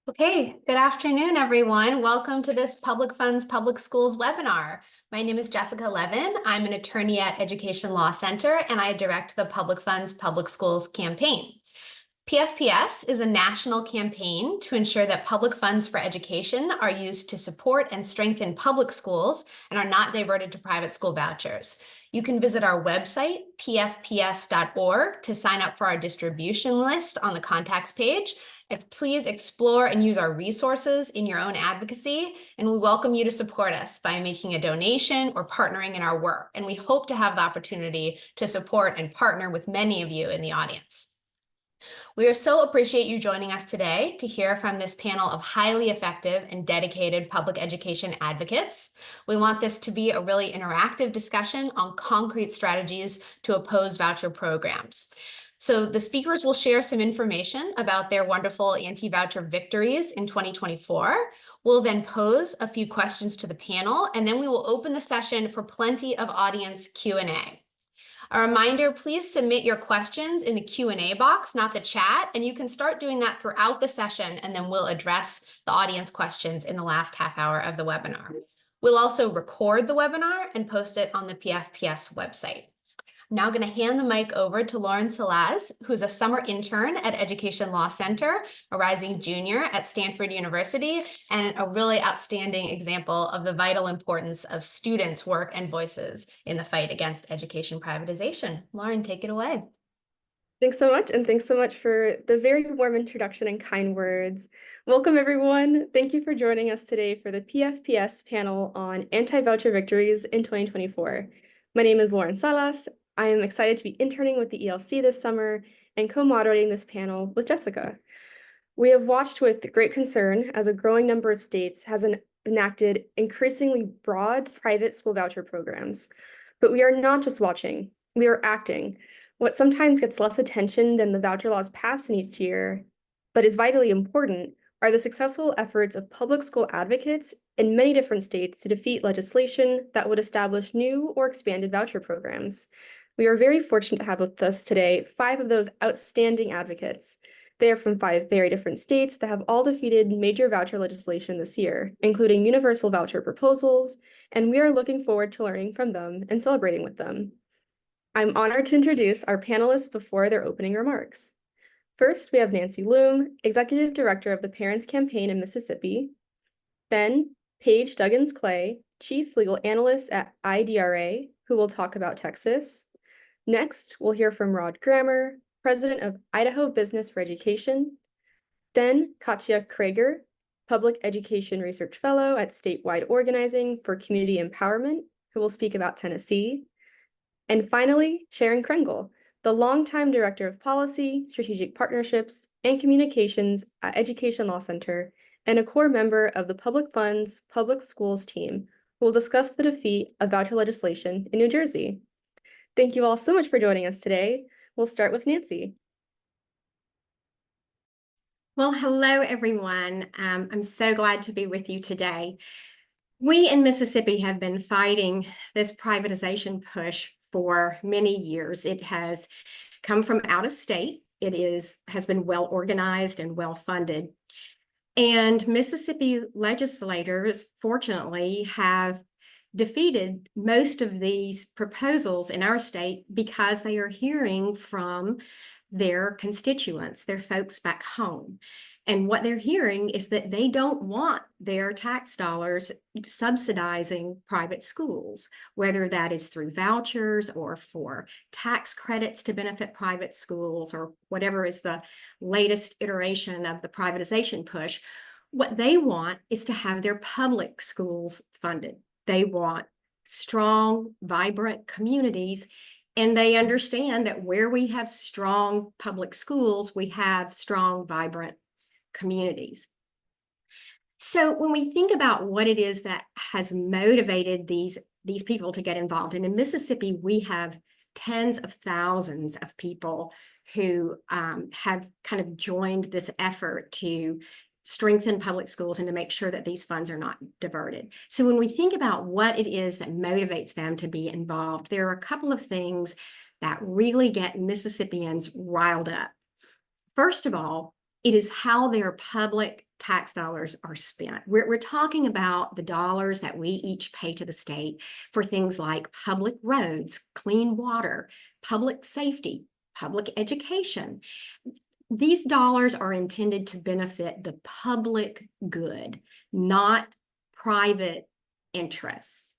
Okay, good afternoon, everyone. Welcome to this Public Funds Public Schools webinar. My name is Jessica Levin. I'm an attorney at Education Law Center, and I direct the Public Funds Public Schools campaign. PFPS is a national campaign to ensure that public funds for education are used to support and strengthen public schools and are not diverted to private school vouchers. You can visit our website, pfps.org, to sign up for our distribution list on the contacts page. Please explore and use our resources in your own advocacy, and we welcome you to support us by making a donation or partnering in our work. And we hope to have the opportunity to support and partner with many of you in the audience. We so appreciate you joining us today to hear from this panel of highly effective and dedicated public education advocates. We want this to be a really interactive discussion on concrete strategies to oppose voucher programs. So the speakers will share some information about their wonderful anti-voucher victories in 2024. We'll then pose a few questions to the panel, and then we will open the session for plenty of audience Q&A. A reminder, please submit your questions in the Q&A box, not the chat, and you can start doing that throughout the session, and then we'll address the audience questions in the last half hour of the webinar. We'll also record the webinar and post it on the PFPS website. I'm now going to hand the mic over to Lauren Salaz, who's a summer intern at Education Law Center, a rising junior at Stanford University, and a really outstanding example of the vital importance of students' work and voices in the fight against education privatization. Lauren, take it away. Thanks so much, and thanks so much for the very warm introduction and kind words. Welcome, everyone. Thank you for joining us today for the PFPS panel on anti-voucher victories in 2024. My name is Lauren Salaz. I am excited to be interning with the ELC this summer and co-moderating this panel with Jessica. We have watched with great concern as a growing number of states has enacted increasingly broad private school voucher programs. But we are not just watching, we are acting. What sometimes gets less attention than the voucher laws passed in each year, but is vitally important, are the successful efforts of public school advocates in many different states to defeat legislation that would establish new or expanded voucher programs. We are very fortunate to have with us today 5 of those outstanding advocates. They are from 5 very different states that have all defeated major voucher legislation this year, including universal voucher proposals, and we are looking forward to learning from them and celebrating with them. I'm honored to introduce our panelists before their opening remarks. First, we have Nancy Loome, Executive Director of the Parents Campaign in Mississippi. Then, Paige Duggins-Clay, Chief Legal Analyst at IDRA, who will talk about Texas. Next, we'll hear from Rod Grammer, President of Idaho Business for Education. Then, Katja Krieger, Public Education Research Fellow at Statewide Organizing for Community Empowerment, who will speak about Tennessee. And finally, Sharon Krengel, the longtime Director of Policy, Strategic Partnerships, and Communications at Education Law Center, and a core member of the Public Funds Public Schools team, who will discuss the defeat of voucher legislation in New Jersey. Thank you all so much for joining us today. We'll start with Nancy. Well, hello, everyone. I'm so glad to be with you today. We in Mississippi have been fighting this privatization push for many years. It has come from out of state. It has been well organized and well funded. And Mississippi legislators, fortunately, have defeated most of these proposals in our state because they are hearing from their constituents, their folks back home. And what they're hearing is that they don't want their tax dollars subsidizing private schools, whether that is through vouchers or for tax credits to benefit private schools or whatever is the latest iteration of the privatization push. What they want is to have their public schools funded. They want strong, vibrant communities, and they understand that where we have strong public schools, we have strong, vibrant communities. So when we think about what it is that has motivated these people to get involved, and in Mississippi, we have tens of thousands of people who have kind of joined this effort to strengthen public schools and to make sure that these funds are not diverted. So when we think about what it is that motivates them to be involved, there are a couple of things that really get Mississippians riled up. First of all, It is how their public tax dollars are spent. We're talking about the dollars that we each pay to the state for things like public roads, clean water, public safety, public education. These dollars are intended to benefit the public good, not private interests.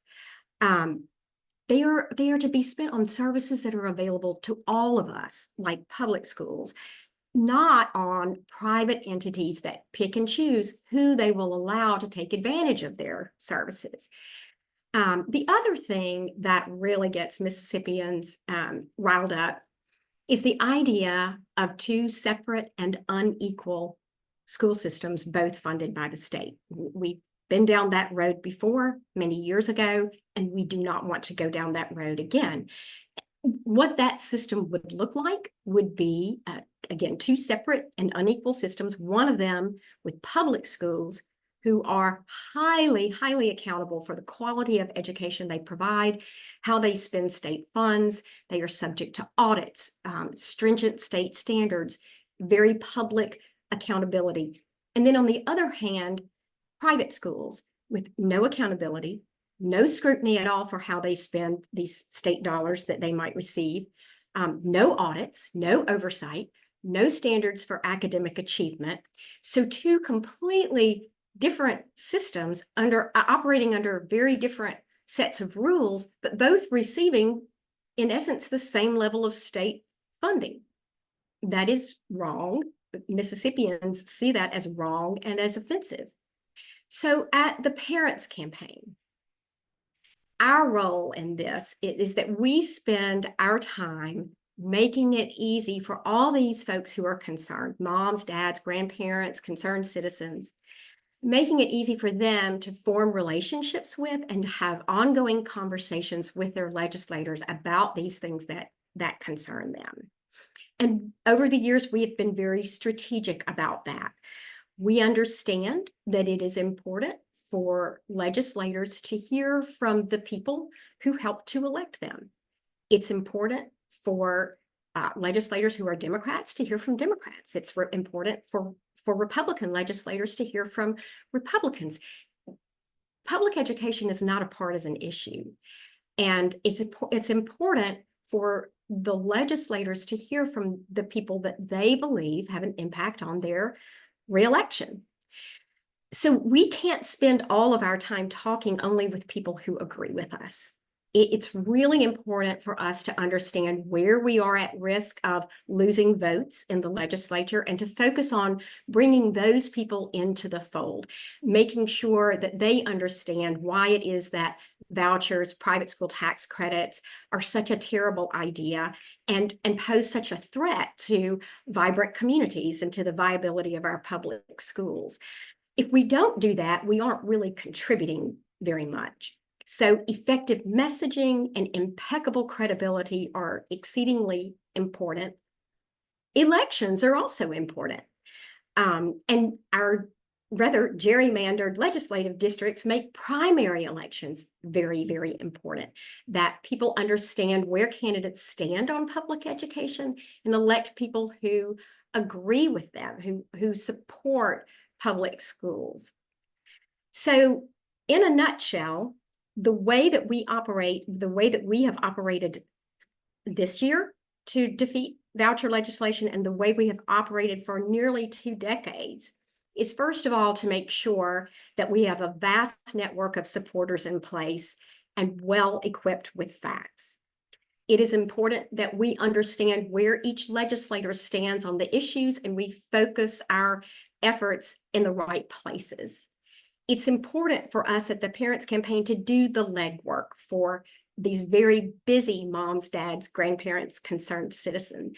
They are to be spent on services that are available to all of us, like public schools, not on private entities that pick and choose who they will allow to take advantage of their services. The other thing that really gets Mississippians riled up is the idea of two separate and unequal school systems, both funded by the state. We've been down that road before many years ago, and we do not want to go down that road again. What that system would look like would be, again, two separate and unequal systems, one of them with public schools who are highly, highly accountable for the quality of education they provide, how they spend state funds. They are subject to audits, stringent state standards, very public accountability. And then on the other hand, private schools with no accountability, no scrutiny at all for how they spend these state dollars that they might receive, no audits, no oversight, no standards for academic achievement. So two completely different systems operating under very different sets of rules, but both receiving, in essence, the same level of state funding. That is wrong. Mississippians see that as wrong and as offensive. So at the Parents Campaign, our role in this is that we spend our time making it easy for all these folks who are concerned, moms, dads, grandparents, concerned citizens, making it easy for them to form relationships with and have ongoing conversations with their legislators about these things that concern them. And over the years, we have been very strategic about that. We understand that it is important for legislators to hear from the people who help to elect them. It's important for legislators who are Democrats to hear from Democrats. It's important for Republican legislators to hear from Republicans. Public education is not a partisan issue. And it's important for the legislators to hear from the people that they believe have an impact on their reelection. So we can't spend all of our time talking only with people who agree with us. It's really important for us to understand where we are at risk of losing votes in the legislature and to focus on bringing those people into the fold, making sure that they understand why it is that vouchers, private school tax credits are such a terrible idea and pose such a threat to vibrant communities and to the viability of our public schools. If we don't do that, we aren't really contributing very much. So effective messaging and impeccable credibility are exceedingly important. Elections are also important. And our rather gerrymandered legislative districts make primary elections very, very important, that people understand where candidates stand on public education and elect people who agree with them, who support public schools. So in a nutshell, the way that we operate, the way that we have operated this year to defeat voucher legislation and the way we have operated for nearly 2 decades is, first of all, to make sure that we have a vast network of supporters in place and well equipped with facts. It is important that we understand where each legislator stands on the issues and we focus our efforts in the right places. It's important for us at the Parents Campaign to do the legwork for these very busy moms, dads, grandparents, concerned citizens,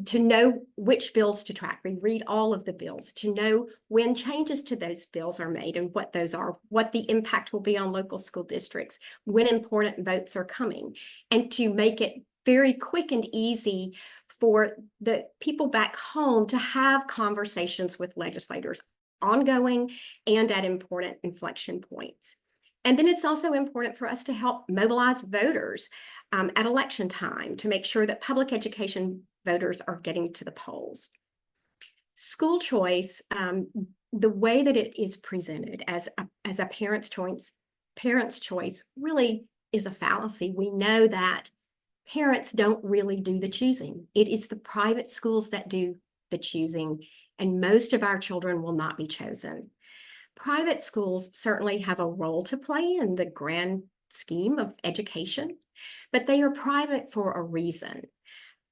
to know which bills to track. We read all of the bills, to know when changes to those bills are made and what those are, what the impact will be on local school districts, when important votes are coming, and to make it very quick and easy for the people back home to have conversations with legislators, ongoing and at important inflection points. And then it's also important for us to help mobilize voters at election time to make sure that public education voters are getting to the polls. School choice, the way that it is presented as a parent's choice really is a fallacy. We know that parents don't really do the choosing. It is the private schools that do the choosing, and most of our children will not be chosen. Private schools certainly have a role to play in the grand scheme of education, but they are private for a reason.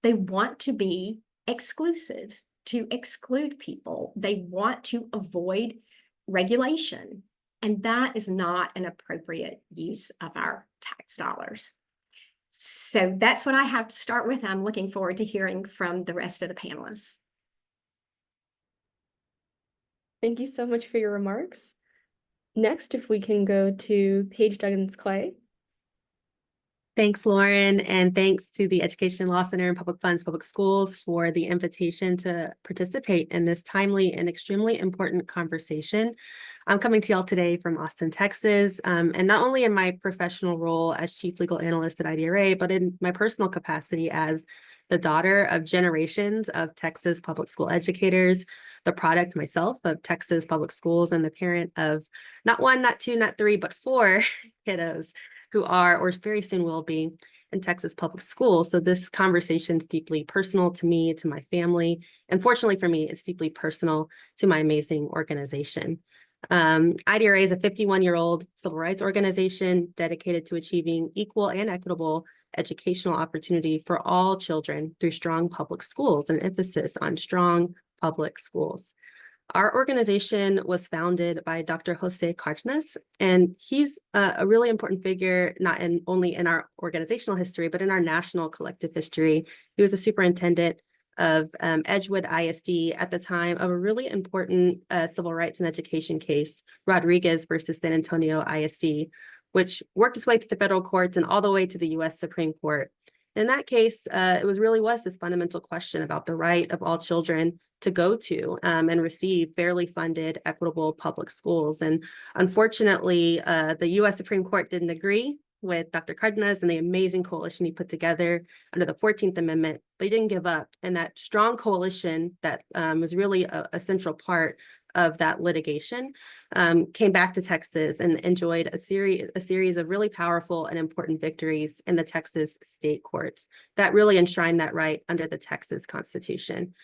They want to be exclusive, to exclude people. They want to avoid regulation, and that is not an appropriate use of our tax dollars. So that's what I have to start with. I'm looking forward to hearing from the rest of the panelists. Thank you so much for your remarks. Next, if we can go to Paige Duggins-Clay. Thanks, Lauren, and thanks to the Education Law Center and Public Funds Public Schools for the invitation to participate in this timely and extremely important conversation. I'm coming to y'all today from Austin, Texas, and not only in my professional role as Chief Legal Analyst at IDRA, but in my personal capacity as the daughter of generations of Texas public school educators, the product myself of Texas public schools, and the parent of not one, not two, not three, but 4 kiddos who are, or very soon will be, in Texas public schools. So this conversation is deeply personal to me, to my family, and fortunately for me, it's deeply personal to my amazing organization. IDRA is a 51-year-old civil rights organization dedicated to achieving equal and equitable educational opportunity for all children through strong public schools, an emphasis on strong public schools. Our organization was founded by Dr. Jose Cardenas, and he's a really important figure, not only in our organizational history, but in our national collective history. He was a superintendent of Edgewood ISD at the time of a really important civil rights and education case, Rodriguez versus San Antonio ISD, which worked its way through the federal courts and all the way to the U.S. Supreme Court. In that case, it was this fundamental question about the right of all children to go to and receive fairly funded, equitable public schools. And unfortunately, the U.S. Supreme Court didn't agree with Dr. Cardenas and the amazing coalition he put together under the 14th Amendment, but he didn't give up. And that strong coalition that was really a central part of that litigation came back to Texas and enjoyed a series of really powerful and important victories in the Texas state courts that really enshrined that right under the Texas Constitution.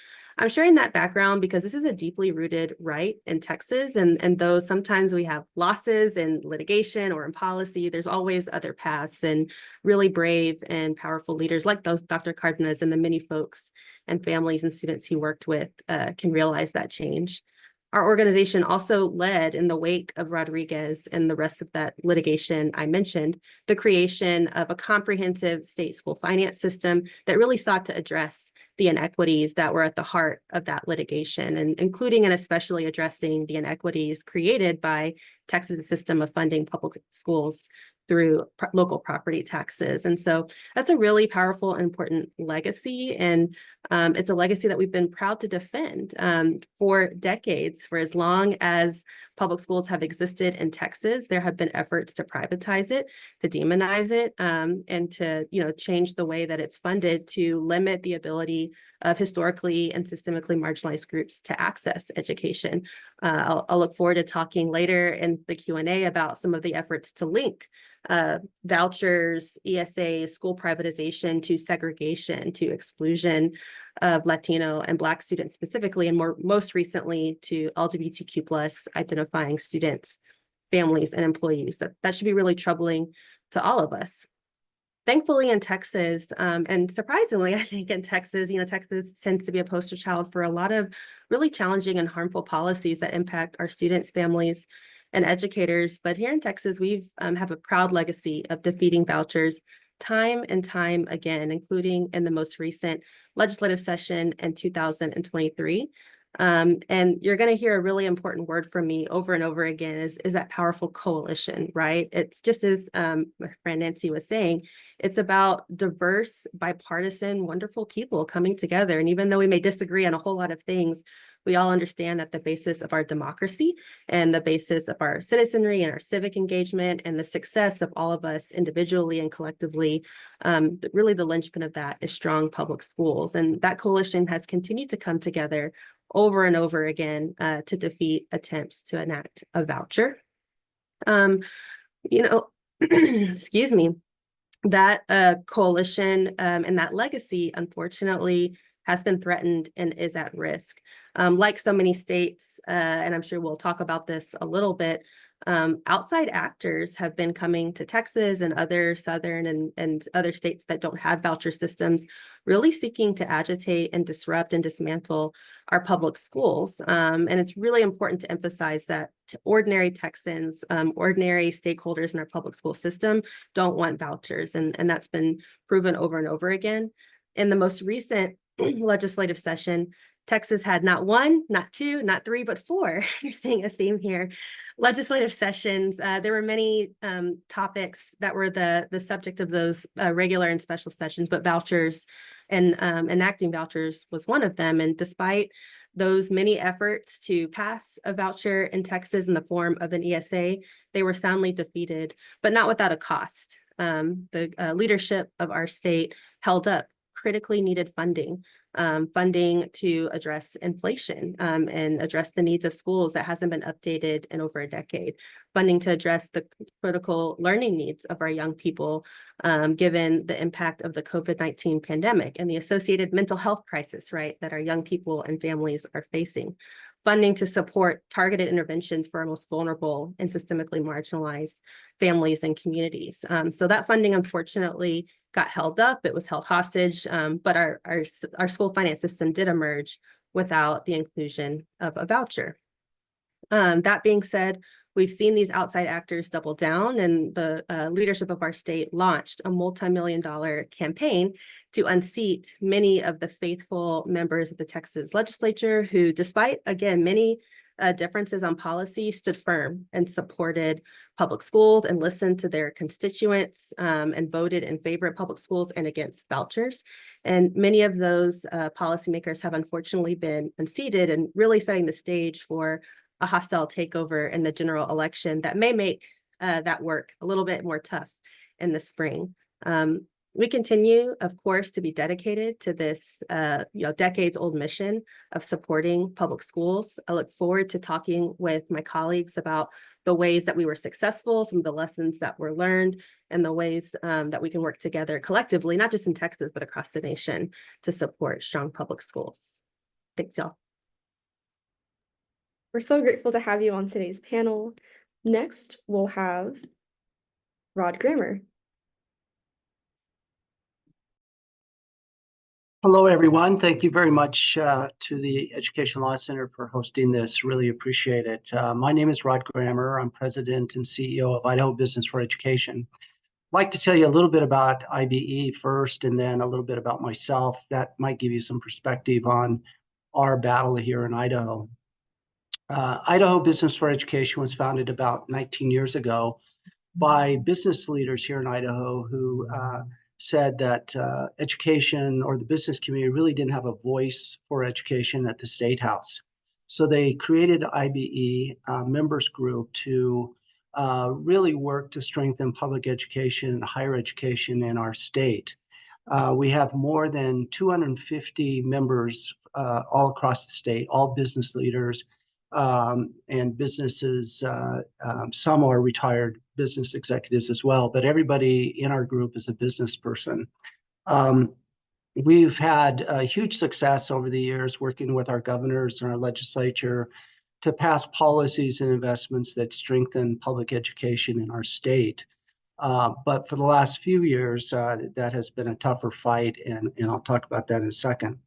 I'm sharing that background because this is a deeply rooted right in Texas, and though sometimes we have losses in litigation or in policy, there's always other paths, and really brave and powerful leaders like those Dr. Cardenas and the many folks and families and students he worked with can realize that change. Our organization also led, in the wake of Rodriguez and the rest of that litigation I mentioned, the creation of a comprehensive state school finance system that really sought to address the inequities that were at the heart of that litigation, and including and especially addressing the inequities created by Texas' system of funding public schools through local property taxes. And so that's a really powerful and important legacy. And it's a legacy that we've been proud to defend for decades. For as long as public schools have existed in Texas, there have been efforts to privatize it, to demonize it, and to change the way that it's funded to limit the ability of historically and systemically marginalized groups to access education. I'll look forward to talking later in the Q&A about some of the efforts to link vouchers, ESA, school privatization to segregation, to exclusion of Latino and Black students specifically, and most recently to LGBTQ plus identifying students, families, and employees. That should be really troubling to all of us. Thankfully in Texas, and surprisingly, I think in Texas, Texas tends to be a poster child for a lot of really challenging and harmful policies that impact our students, families, and educators. But here in Texas, we have a proud legacy of defeating vouchers time and time again, including in the most recent legislative session in 2023. And you're going to hear a really important word from me over and over again is that powerful coalition, right? It's just as my friend Nancy was saying, it's about diverse, bipartisan, wonderful people coming together. And even though we may disagree on a whole lot of things, we all understand that the basis of our democracy and the basis of our citizenry and our civic engagement and the success of all of us individually and collectively, really the linchpin of that is strong public schools. And that coalition has continued to come together over and over again to defeat attempts to enact a voucher. Excuse me, that coalition and that legacy, unfortunately, has been threatened and is at risk. Like so many states, and I'm sure we'll talk about this a little bit, outside actors have been coming to Texas and other southern and other states that don't have voucher systems, really seeking to agitate and disrupt and dismantle our public schools. And it's really important to emphasize that ordinary Texans, ordinary stakeholders in our public school system don't want vouchers. And that's been proven over and over again. In the most recent legislative session, Texas had not one, not two, not three, but four. You're seeing a theme here. Legislative sessions. There were many topics that were the subject of those regular and special sessions, but vouchers and enacting vouchers was one of them. And despite those many efforts to pass a voucher in Texas in the form of an ESA, they were soundly defeated, but not without a cost. The leadership of our state held up critically needed funding to address inflation and address the needs of schools that hasn't been updated in over a decade, funding to address the critical learning needs of our young people, given the impact of the COVID-19 pandemic and the associated mental health crisis, right, that our young people and families are facing. Funding to support targeted interventions for our most vulnerable and systemically marginalized families and communities. So that funding, unfortunately, got held up. It was held hostage, but our school finance system did emerge without the inclusion of a voucher. That being said, we've seen these outside actors double down, and the leadership of our state launched a multi-million-dollar campaign to unseat many of the faithful members of the Texas legislature who, despite, again, many differences on policy, stood firm and supported public schools and listened to their constituents and voted in favor of public schools and against vouchers. And many of those policymakers have unfortunately been unseated and really setting the stage for a hostile takeover in the general election that may make that work a little bit more tough in the spring. We continue, of course, to be dedicated to this decades-old mission of supporting public schools. I look forward to talking with my colleagues about the ways that we were successful, some of the lessons that were learned, and the ways that we can work together collectively, not just in Texas, but across the nation to support strong public schools. Thanks, y'all. We're so grateful to have you on today's panel. Next, we'll have Rod Grammer. Hello, everyone. Thank you very much to the Education Law Center for hosting this. Really appreciate it. My name is Rod Grammer. I'm president and CEO of Idaho Business for Education. I'd like to tell you a little bit about IBE first, and then a little bit about myself. That might give you some perspective on our battle here in Idaho. Idaho Business for Education was founded about 19 years ago by business leaders here in Idaho who said that education or the business community really didn't have a voice for education at the State House. So they created IBE members group to really work to strengthen public education and higher education in our state. We have more than 250 members all across the state, all business leaders and businesses. Some are retired business executives as well, but everybody in our group is a business person. We've had huge success over the years working with our governors and our legislature to pass policies and investments that strengthen public education in our state. But for the last few years, that has been a tougher fight, and I'll talk about that in a second.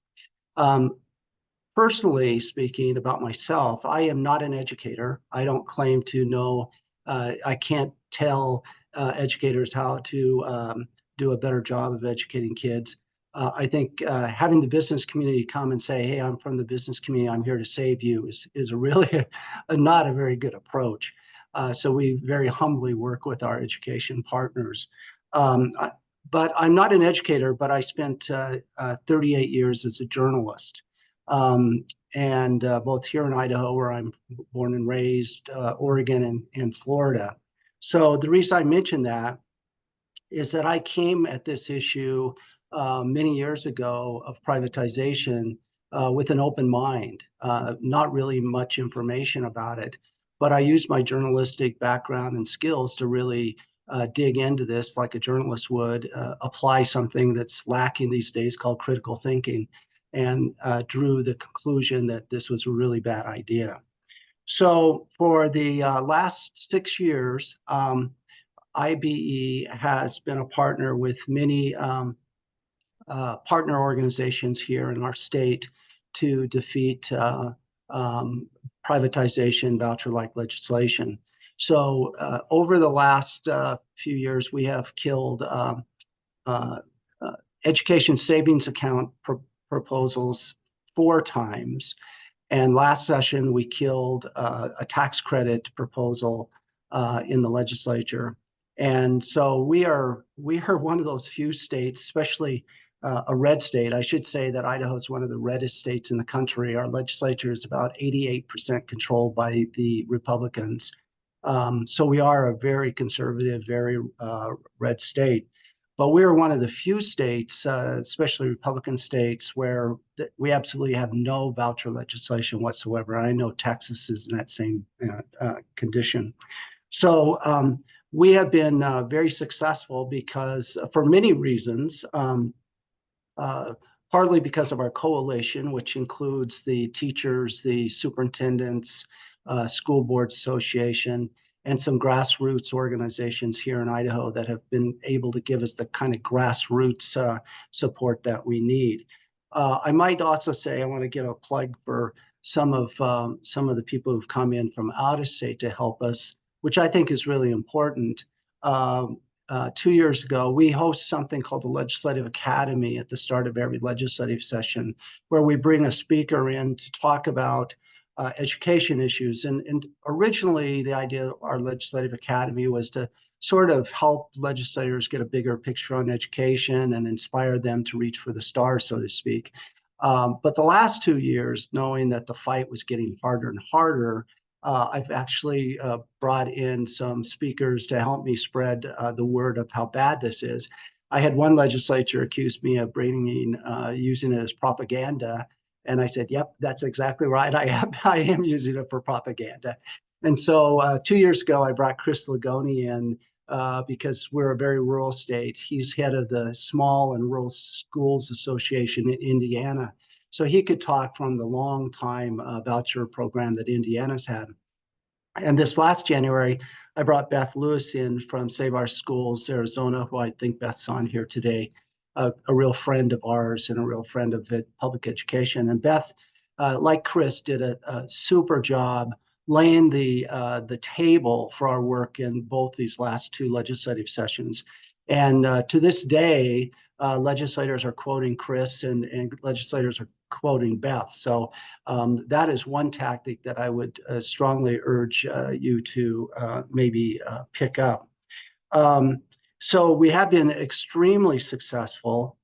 Personally speaking about myself, I am not an educator. I don't claim to know. I can't tell educators how to do a better job of educating kids. I think having the business community come and say, hey, I'm from the business community, I'm here to save you, is really not a very good approach. So we very humbly work with our education partners. But I'm not an educator, but I spent 38 years as a journalist. And both here in Idaho, where I'm born and raised, Oregon and Florida. So the reason I mention that is that I came at this issue many years ago of privatization with an open mind, not really much information about it. But I used my journalistic background and skills to really dig into this like a journalist would, apply something that's lacking these days called critical thinking, and drew the conclusion that this was a really bad idea. So for the last 6 years, IBE has been a partner with many partner organizations here in our state to defeat privatization voucher-like legislation. So over the last few years, we have killed education savings account proposals 4 times. And last session, we killed a tax credit proposal in the legislature. And so we are one of those few states, especially a red state. I should say that Idaho is one of the reddest states in the country. Our legislature is about 88% controlled by the Republicans. So we are a very conservative, very red state. But we're one of the few states, especially Republican states, where we absolutely have no voucher legislation whatsoever. And I know Texas is in that same condition. So we have been very successful because, for many reasons, partly because of our coalition, which includes the teachers, the superintendents, school boards association, and some grassroots organizations here in Idaho that have been able to give us the kind of grassroots support that we need. I might also say I want to give a plug for some of the people who've come in from out of state to help us, which I think is really important. 2 years ago, we host something called the Legislative Academy at the start of every legislative session, where we bring a speaker in to talk about education issues. And originally, the idea of our Legislative Academy was to sort of help legislators get a bigger picture on education and inspire them to reach for the stars, so to speak. But the last 2 years, knowing that the fight was getting harder and harder, I've actually brought in some speakers to help me spread the word of how bad this is. I had one legislature accuse me of using it as propaganda. And I said, yep, that's exactly right. I am using it for propaganda. And so 2 years ago, I brought Chris Lagoni in because we're a very rural state. He's head of the Small and Rural Schools Association in Indiana. So he could talk from the long time voucher program that Indiana's had. And this last January, I brought Beth Lewis in from Save Our Schools, Arizona, who I think Beth's on here today, a real friend of ours and a real friend of public education. And Beth, like Chris, did a super job laying the table for our work in both these last 2 legislative sessions. And to this day, legislators are quoting Chris and legislators are quoting Beth. So that is one tactic that I would strongly urge you to maybe pick up. So we have been extremely successful,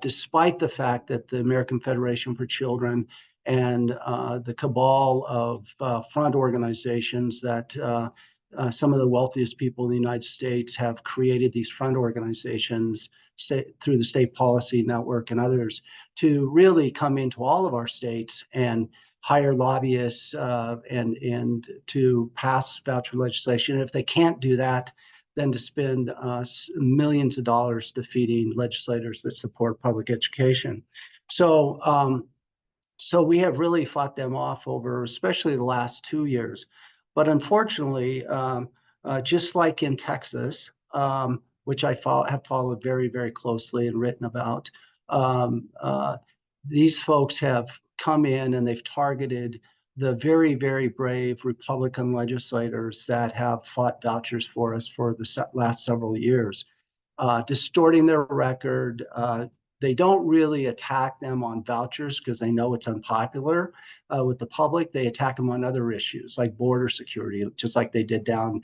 despite the fact that the American Federation for Children and the cabal of front organizations that some of the wealthiest people in the United States have created these front organizations through the State Policy Network and others to really come into all of our states and hire lobbyists and to pass voucher legislation. And if they can't do that, then to spend millions of dollars defeating legislators that support public education. So, so we have really fought them off over, especially the last 2 years. But unfortunately, just like in Texas, which I have followed very, very closely and written about, these folks have come in and they've targeted the very, very brave Republican legislators that have fought vouchers for us for the last several years, distorting their record. They don't really attack them on vouchers because they know it's unpopular with the public. They attack them on other issues like border security, just like they did down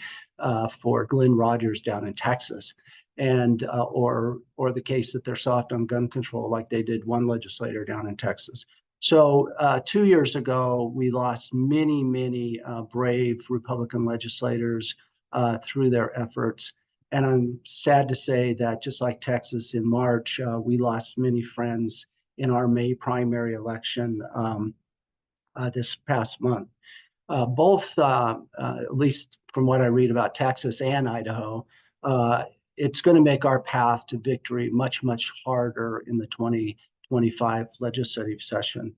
for Glenn Rogers down in Texas, and or the case that they're soft on gun control, like they did one legislator down in Texas. So 2 years ago, we lost many, many brave Republican legislators through their efforts. And I'm sad to say that just like Texas in March, we lost many friends in our May primary election this past month. Both, at least from what I read about Texas and Idaho, it's going to make our path to victory much, much harder in the 2025 legislative session.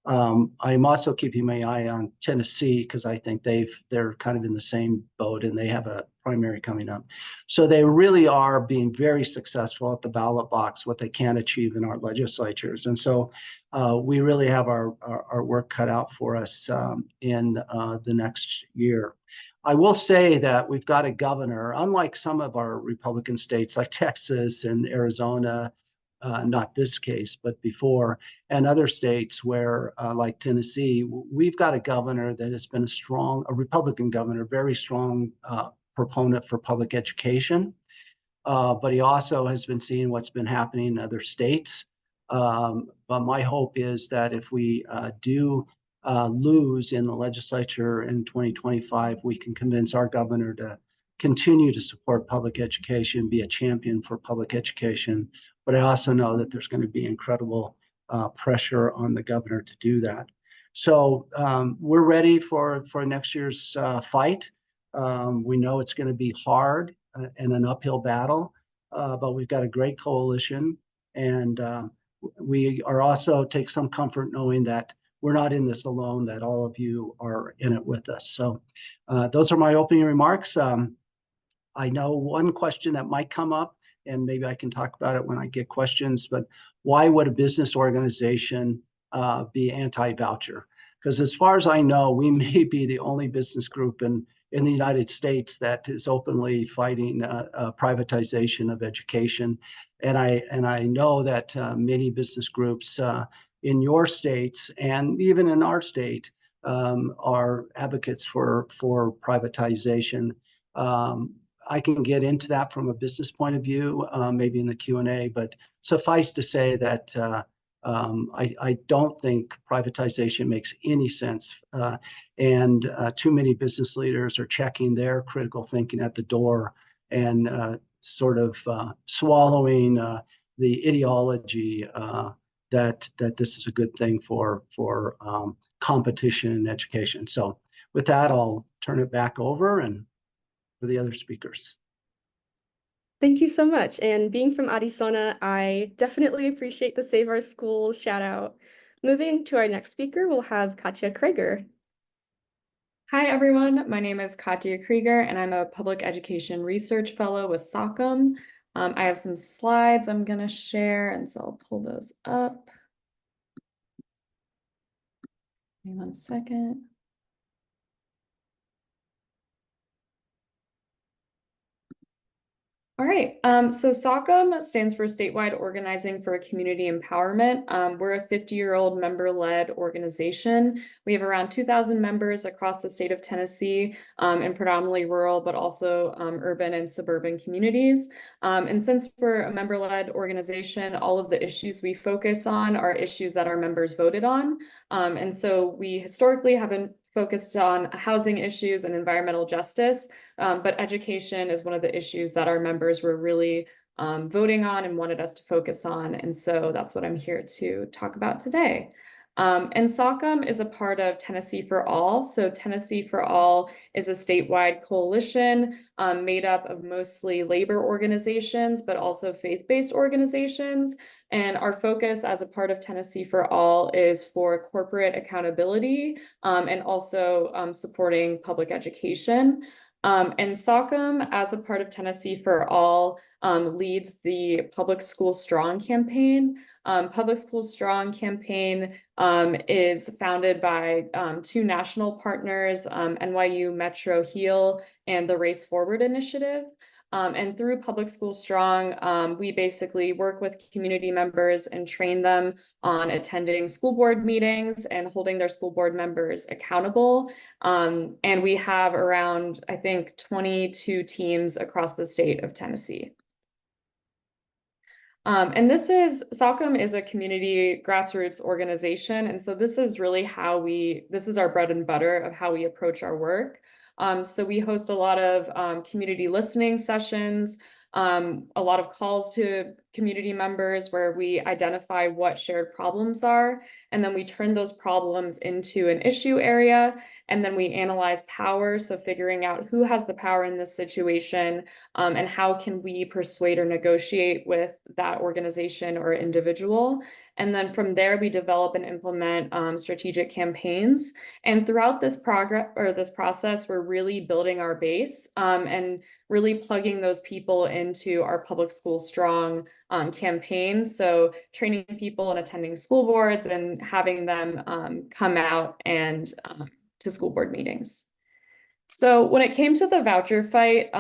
I'm also keeping my eye on Tennessee because I think they're kind of in the same boat and they have a primary coming up. So they really are being very successful at the ballot box, what they can achieve in our legislatures. And so we really have our work cut out for us in the next year. I will say that we've got a governor, unlike some of our Republican states like Texas and Arizona, not this case, but before, and other states where, like Tennessee, we've got a governor that has been a Republican governor, very strong proponent for public education. But he also has been seeing what's been happening in other states. But my hope is that if we do lose in the legislature in 2025, we can convince our governor to continue to support public education, be a champion for public education. But I also know that there's going to be incredible pressure on the governor to do that. So we're ready for next year's fight. We know it's going to be hard and an uphill battle, but we've got a great coalition. And we are also take some comfort knowing that we're not in this alone, that all of you are in it with us. So those are my opening remarks. I know one question that might come up, and maybe I can talk about it when I get questions, but why would a business organization be anti-voucher? Because as far as I know, we may be the only business group in the United States that is openly fighting privatization of education. And I know that many business groups in your states and even in our state are advocates for privatization. I can get into that from a business point of view, maybe in the Q&A, but suffice to say that I don't think privatization makes any sense. And too many business leaders are checking their critical thinking at the door and sort of swallowing the ideology that this is a good thing for competition in education. So with that, I'll turn it back over and for the other speakers. Thank you so much. And being from Arizona, I definitely appreciate the Save Our Schools shout out. Moving to our next speaker, we'll have Katja Krieger. Hi, everyone. My name is Katja Krieger, and I'm a public education research fellow with SOCM. I have some slides I'm going to share, and so I'll pull those up. Give me 1 second. All right, so SOCM stands for Statewide Organizing for Community Empowerment. We're a 50-year-old member-led organization. We have around 2,000 members across the state of Tennessee in predominantly rural, but also urban and suburban communities. And since we're a member-led organization, all of the issues we focus on are issues that our members voted on. And so we historically haven't focused on housing issues and environmental justice, but education is one of the issues that our members were really voting on and wanted us to focus on. And so that's what I'm here to talk about today. And SOCM is a part of Tennessee for All. So Tennessee for All is a statewide coalition made up of mostly labor organizations, but also faith-based organizations. And our focus as a part of Tennessee for All is for corporate accountability and also supporting public education. And SOCM, as a part of Tennessee for All, leads the Public School Strong campaign. Public School Strong campaign is founded by two national partners, NYU Metro Heal and the Race Forward Initiative. And through Public School Strong, we basically work with community members and train them on attending school board meetings and holding their school board members accountable. And we have around, I think, 22 teams across the state of Tennessee. And SOCM is a community grassroots organization. And so this is really this is our bread and butter of how we approach our work. So we host a lot of community listening sessions. a lot of calls to community members where we identify what shared problems are, and then we turn those problems into an issue area, and then we analyze power, so figuring out who has the power in this situation, and how can we persuade or negotiate with that organization or individual. And then from there, we develop and implement strategic campaigns. And throughout this process, we're really building our base and really plugging those people into our Public School Strong campaign. So training people and attending school boards and having them come out and to school board meetings. So when it came to the voucher fight,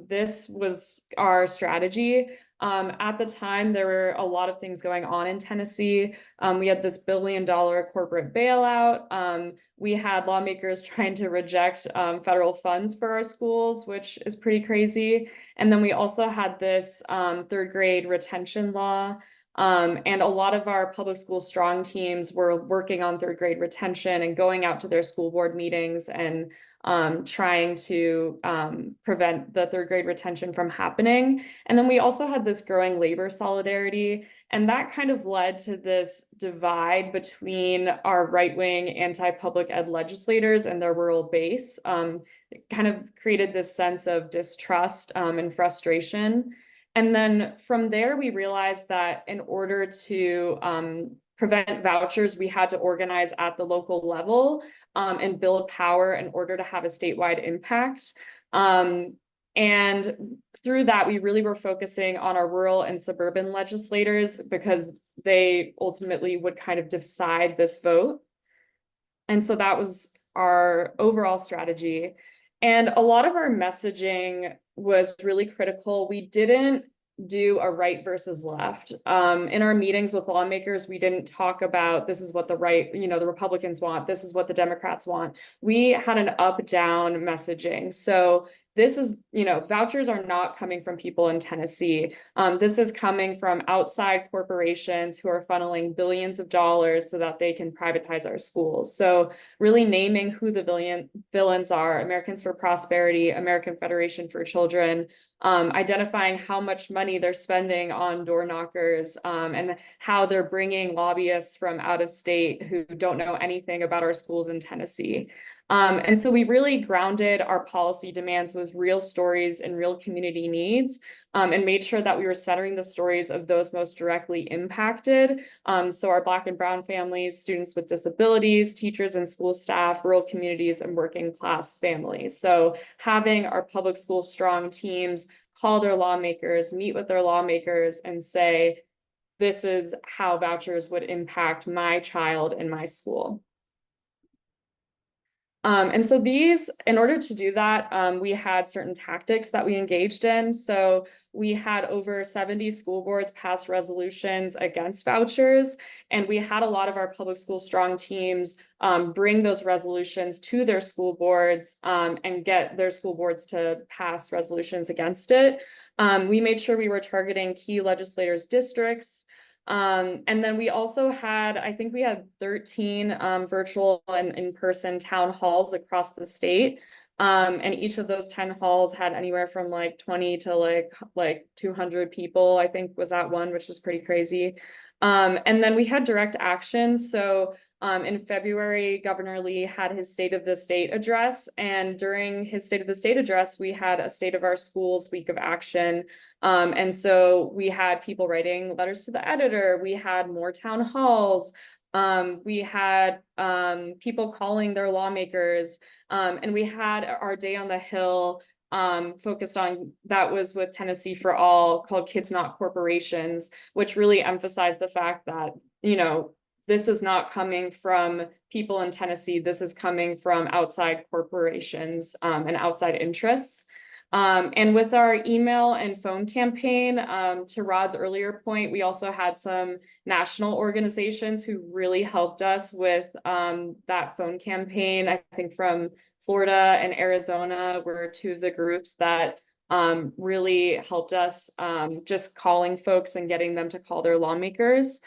this was our strategy. At the time, there were a lot of things going on in Tennessee. We had this $1 billion corporate bailout. We had lawmakers trying to reject federal funds for our schools, which is pretty crazy. And then we also had this third grade retention law. And a lot of our Public School Strong teams were working on third grade retention and going out to their school board meetings and trying to prevent the third grade retention from happening. And then we also had this growing labor solidarity, and that kind of led to this divide between our right-wing anti-public ed legislators and their rural base. It kind of created this sense of distrust and frustration. And then from there, we realized that in order to prevent vouchers, we had to organize at the local level and build power in order to have a statewide impact. And through that, we really were focusing on our rural and suburban legislators because they ultimately would kind of decide this vote. And so that was our overall strategy. And a lot of our messaging was really critical. We didn't do a right versus left. In our meetings with lawmakers, we didn't talk about this is what the right, the Republicans want, this is what the Democrats want. We had an up-down messaging. So this is, vouchers are not coming from people in Tennessee. This is coming from outside corporations who are funneling billions of dollars so that they can privatize our schools. So really naming who the villains are: Americans for Prosperity, American Federation for Children, identifying how much money they're spending on door knockers, and how they're bringing lobbyists from out of state who don't know anything about our schools in Tennessee. And so we really grounded our policy demands with real stories and real community needs, and made sure that we were centering the stories of those most directly impacted. So our Black and Brown families, students with disabilities, teachers and school staff, rural communities, and working class families. So having our Public School Strong teams call their lawmakers, meet with their lawmakers, and say, this is how vouchers would impact my child in my school. And so in order to do that, we had certain tactics that we engaged in. So we had over 70 school boards pass resolutions against vouchers, and we had a lot of our Public School Strong teams bring those resolutions to their school boards and get their school boards to pass resolutions against it. We made sure we were targeting key legislators' districts. And then we also had, I think we had 13 virtual and in-person town halls across the state. And each of those 10 halls had anywhere from like 20 to like 200 people, I think was at one, which was pretty crazy. And then we had direct action. So in February, Governor Lee had his State of the State address, and during his State of the State address, we had a State of Our Schools Week of Action. And so we had people writing letters to the editor, we had more town halls, we had people calling their lawmakers, and we had our Day on the Hill focused on, that was with Tennessee for All, called Kids Not Corporations, which really emphasized the fact that, this is not coming from people in Tennessee, this is coming from outside corporations and outside interests. And with our email and phone campaign, to Rod's earlier point, we also had some national organizations who really helped us with that phone campaign. I think from Florida and Arizona were two of the groups that really helped us just calling folks and getting them to call their lawmakers.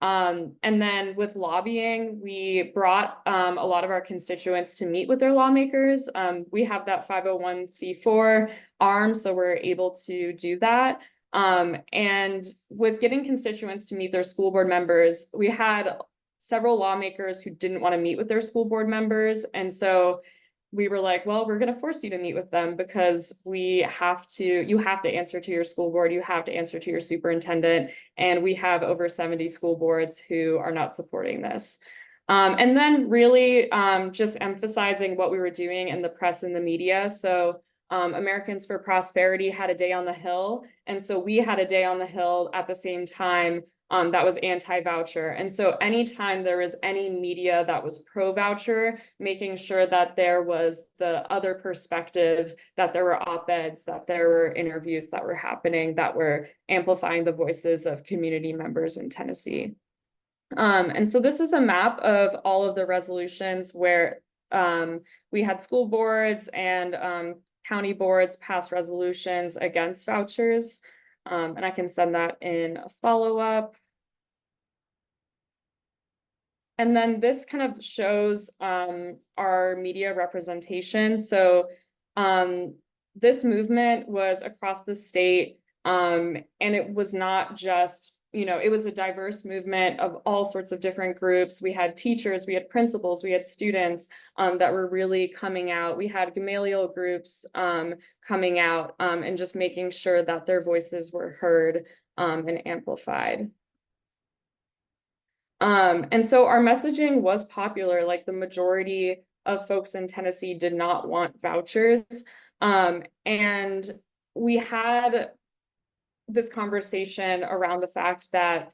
And then with lobbying, we brought a lot of our constituents to meet with their lawmakers. We have that 501c4 arm, so we're able to do that. And with getting constituents to meet their school board members, we had several lawmakers who didn't want to meet with their school board members. And so we were like, well, we're going to force you to meet with them because you have to answer to your school board, you have to answer to your superintendent. And we have over 70 school boards who are not supporting this. And then really just emphasizing what we were doing in the press and the media. So Americans for Prosperity had a day on the Hill. And so we had a day on the Hill at the same time that was anti-voucher. And so anytime there was any media that was pro-voucher, making sure that there was the other perspective, that there were op-eds, that there were interviews that were happening, that were amplifying the voices of community members in Tennessee. And so this is a map of all of the resolutions where we had school boards and county boards pass resolutions against vouchers. And I can send that in a follow-up. And then this kind of shows our media representation. So this movement was across the state, and it was not just, it was a diverse movement of all sorts of different groups. We had teachers, we had principals, we had students that were really coming out. We had Gamaliel groups coming out and just making sure that their voices were heard and amplified. And so our messaging was popular, like the majority of folks in Tennessee did not want vouchers. And we had this conversation around the fact that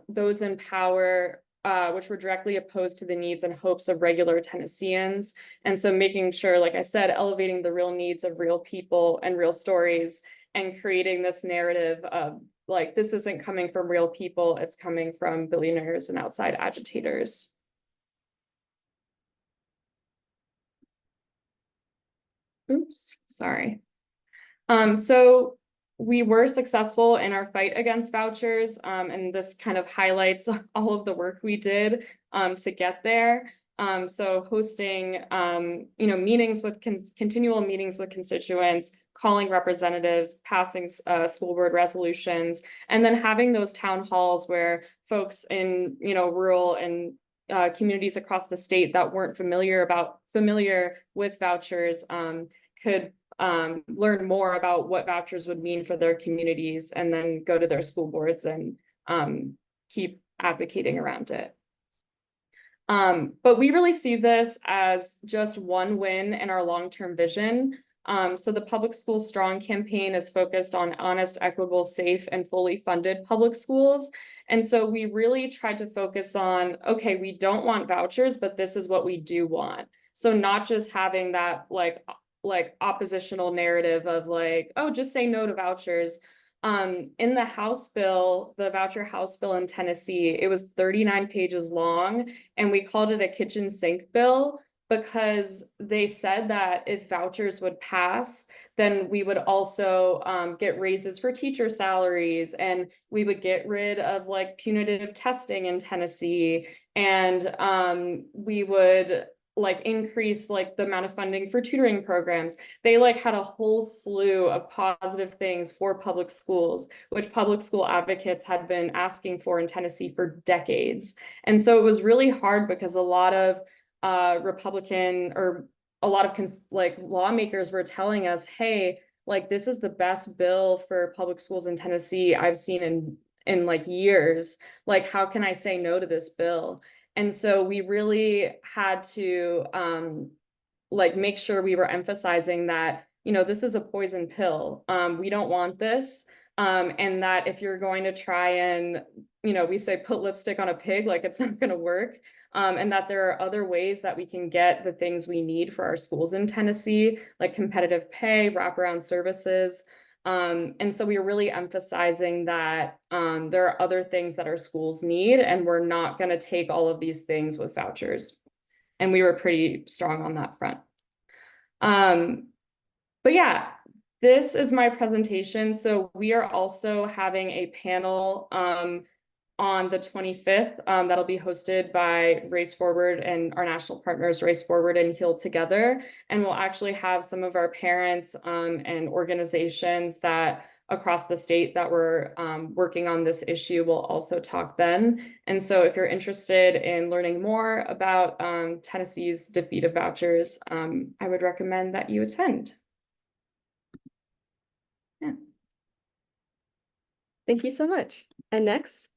those in power, which were directly opposed to the needs and hopes of regular Tennesseans. And so making sure, like I said, elevating the real needs of real people and real stories and creating this narrative of like, this isn't coming from real people, it's coming from billionaires and outside agitators. Oops, sorry. So we were successful in our fight against vouchers, and this kind of highlights all of the work we did to get there. So hosting, meetings with continual meetings with constituents, calling representatives, passing school board resolutions, and then having those town halls where folks in, rural and communities across the state that weren't familiar with vouchers could learn more about what vouchers would mean for their communities and then go to their school boards and keep advocating around it. But we really see this as just one win in our long-term vision. So the Public Schools Strong campaign is focused on honest, equitable, safe, and fully funded public schools. And so we really tried to focus on, okay, we don't want vouchers, but this is what we do want. So not just having that like oppositional narrative of like, oh, just say no to vouchers. In the House bill, the voucher House bill in Tennessee, it was 39 pages long, and we called it a kitchen sink bill because they said that if vouchers would pass, then we would also get raises for teacher salaries, and we would get rid of like punitive testing in Tennessee, and we would like increase like the amount of funding for tutoring programs. They like had a whole slew of positive things for public schools, which public school advocates had been asking for in Tennessee for decades. And so it was really hard because a lot of Republican or a lot of lawmakers were telling us, hey, like this is the best bill for public schools in Tennessee I've seen in like years. Like, how can I say no to this bill? And so we really had to make sure we were emphasizing that, this is a poison pill. We don't want this. And that if you're going to try and, we say put lipstick on a pig, like it's not going to work. And that there are other ways that we can get the things we need for our schools in Tennessee, like competitive pay, wraparound services. And so we are really emphasizing that there are other things that our schools need, and we're not going to take all of these things with vouchers. And we were pretty strong on that front. But yeah, this is my presentation. So we are also having a panel on the 25th. That'll be hosted by Race Forward and our national partners, Race Forward and Heal Together. And we'll actually have some of our parents and organizations that across the state that were working on this issue will also talk then. And so if you're interested in learning more about Tennessee's defeat of vouchers, I would recommend that you attend. Yeah. Thank you so much. And next,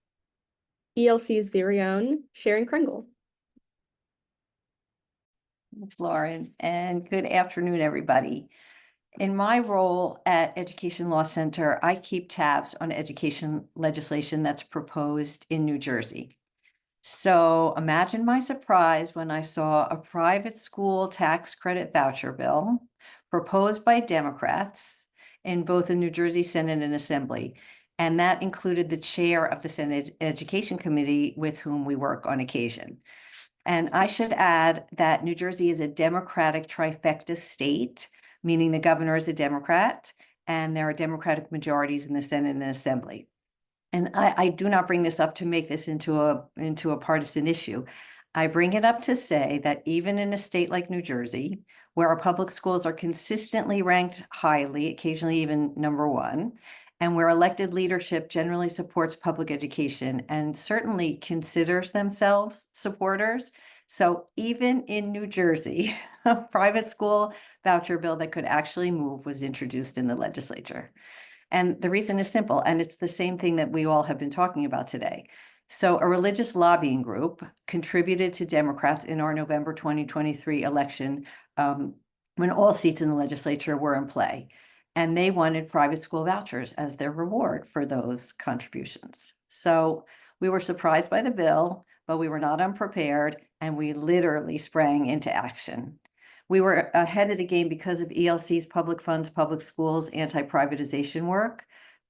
ELC's very own Sharon Krengel. Thanks, Lauren, and good afternoon, everybody. In my role at Education Law Center, I keep tabs on education legislation that's proposed in New Jersey. So imagine my surprise when I saw a private school tax credit voucher bill proposed by Democrats in both the New Jersey Senate and Assembly. And that included the chair of the Senate Education Committee with whom we work on occasion. And I should add that New Jersey is a Democratic trifecta state, meaning the governor is a Democrat, and there are Democratic majorities in the Senate and Assembly. And I do not bring this up to make this into a partisan issue. I bring it up to say that even in a state like New Jersey, where our public schools are consistently ranked highly, occasionally even #1, and where elected leadership generally supports public education and certainly considers themselves supporters. So even in New Jersey, a private school voucher bill that could actually move was introduced in the legislature. And the reason is simple, and it's the same thing that we all have been talking about today. So a religious lobbying group contributed to Democrats in our November 2023 election when all seats in the legislature were in play. And they wanted private school vouchers as their reward for those contributions. So we were surprised by the bill, but we were not unprepared, and we literally sprang into action. We were ahead of the game because of ELC's public funds, public schools, anti-privatization work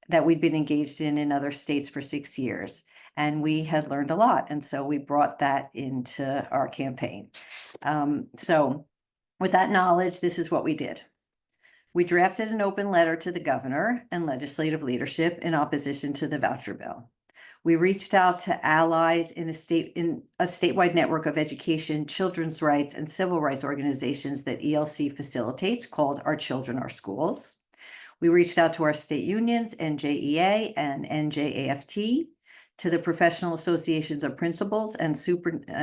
that we'd been engaged in other states for 6 years. And we had learned a lot. And so we brought that into our campaign. So with that knowledge, this is what we did. We drafted an open letter to the governor and legislative leadership in opposition to the voucher bill. We reached out to allies in a statewide network of education, children's rights, and civil rights organizations that ELC facilitates called Our Children, Our Schools. We reached out to our state unions, NJEA and NJAFT, to the professional associations of principals and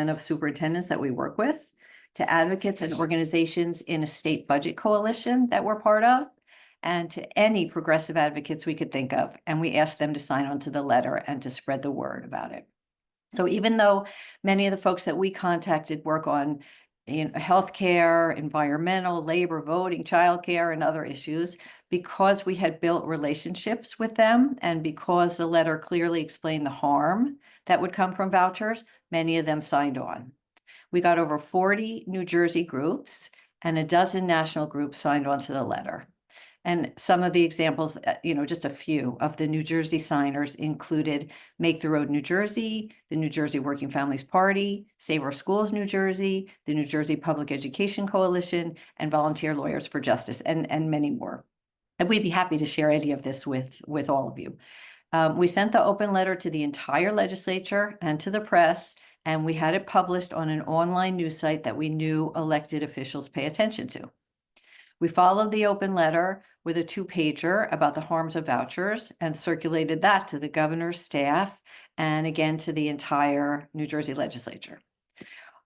of superintendents that we work with, to advocates and organizations in a state budget coalition that we're part of, and to any progressive advocates we could think of. And we asked them to sign on to the letter and to spread the word about it. So even though many of the folks that we contacted work on healthcare, environmental, labor, voting, childcare, and other issues, because we had built relationships with them and because the letter clearly explained the harm that would come from vouchers, many of them signed on. We got over 40 New Jersey groups and a dozen national groups signed on to the letter. And some of the examples, just a few of the New Jersey signers included Make the Road New Jersey, the New Jersey Working Families Party, Save Our Schools New Jersey, the New Jersey Public Education Coalition, and Volunteer Lawyers for Justice, and many more. And we'd be happy to share any of this with all of you. We sent the open letter to the entire legislature and to the press, and we had it published on an online news site that we knew elected officials pay attention to. We followed the open letter with a 2-pager about the harms of vouchers and circulated that to the governor's staff and again to the entire New Jersey legislature.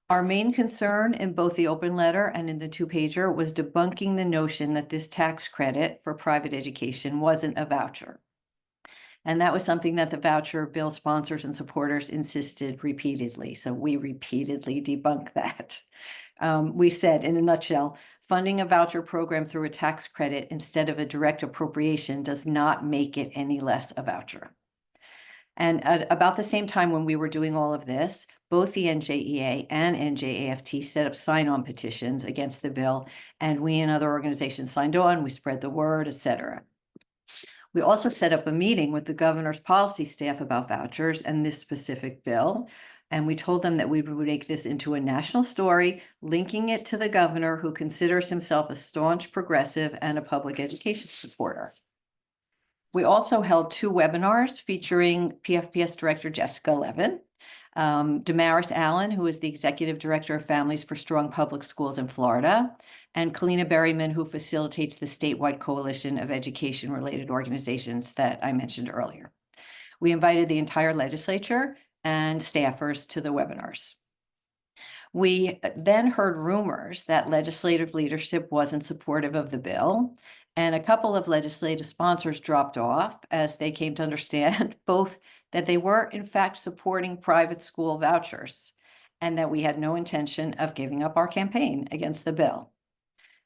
Our main concern in both the open letter and in the 2-pager was debunking the notion that this tax credit for private education wasn't a voucher. And that was something that the voucher bill sponsors and supporters insisted repeatedly. So we repeatedly debunked that. We said, in a nutshell, funding a voucher program through a tax credit instead of a direct appropriation does not make it any less a voucher. And at about the same time when we were doing all of this, both the NJEA and NJAFT set up sign-on petitions against the bill, and we and other organizations signed on, we spread the word, etc. We also set up a meeting with the governor's policy staff about vouchers and this specific bill. And we told them that we would make this into a national story, linking it to the governor, who considers himself a staunch progressive and a public education supporter. We also held 2 webinars featuring PFPS Director Jessica Levin, Damaris Allen, who is the Executive Director of Families for Strong Public Schools in Florida, and Kalina Berryman, who facilitates the statewide coalition of education-related organizations that I mentioned earlier. We invited the entire legislature and staffers to the webinars. We then heard rumors that legislative leadership wasn't supportive of the bill, and a couple of legislative sponsors dropped off as they came to understand both that they were in fact supporting private school vouchers and that we had no intention of giving up our campaign against the bill.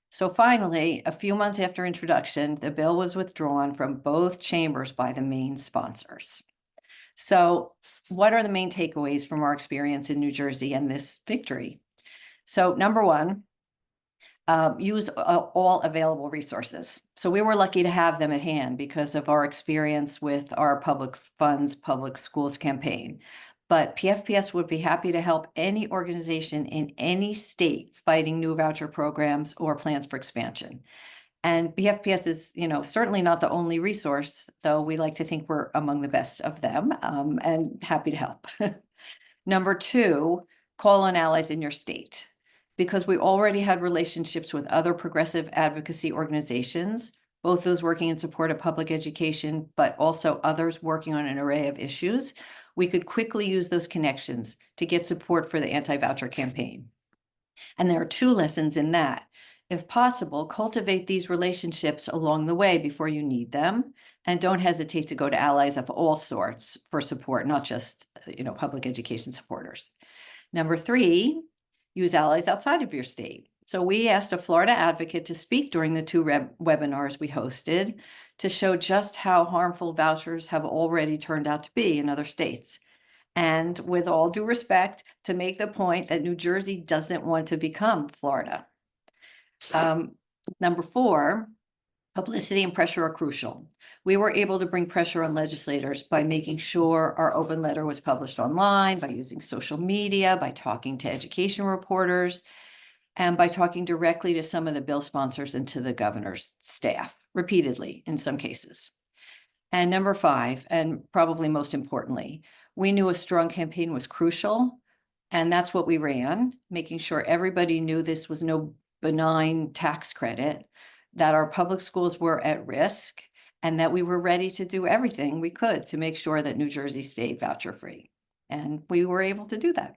So finally, a few months after introduction, the bill was withdrawn from both chambers by the main sponsors. So what are the main takeaways from our experience in New Jersey and this victory? So number one, use all available resources. So we were lucky to have them at hand because of our experience with our public funds, public schools campaign. But PFPS would be happy to help any organization in any state fighting new voucher programs or plans for expansion. And PFPS is, certainly not the only resource, though we like to think we're among the best of them, and happy to help. Number two, call on allies in your state. Because we already had relationships with other progressive advocacy organizations, both those working in support of public education, but also others working on an array of issues, we could quickly use those connections to get support for the anti-voucher campaign. And there are 2 lessons in that. If possible, cultivate these relationships along the way before you need them, and don't hesitate to go to allies of all sorts for support, not just, public education supporters. Number 3, use allies outside of your state. So we asked a Florida advocate to speak during the 2 webinars we hosted to show just how harmful vouchers have already turned out to be in other states. And with all due respect, to make the point that New Jersey doesn't want to become Florida. Number 4, publicity and pressure are crucial. We were able to bring pressure on legislators by making sure our open letter was published online, by using social media, by talking to education reporters, and by talking directly to some of the bill sponsors and to the governor's staff, repeatedly in some cases. And number 5, and probably most importantly, we knew a strong campaign was crucial, and that's what we ran, making sure everybody knew this was no benign tax credit, that our public schools were at risk, and that we were ready to do everything we could to make sure that New Jersey stayed voucher free. And we were able to do that.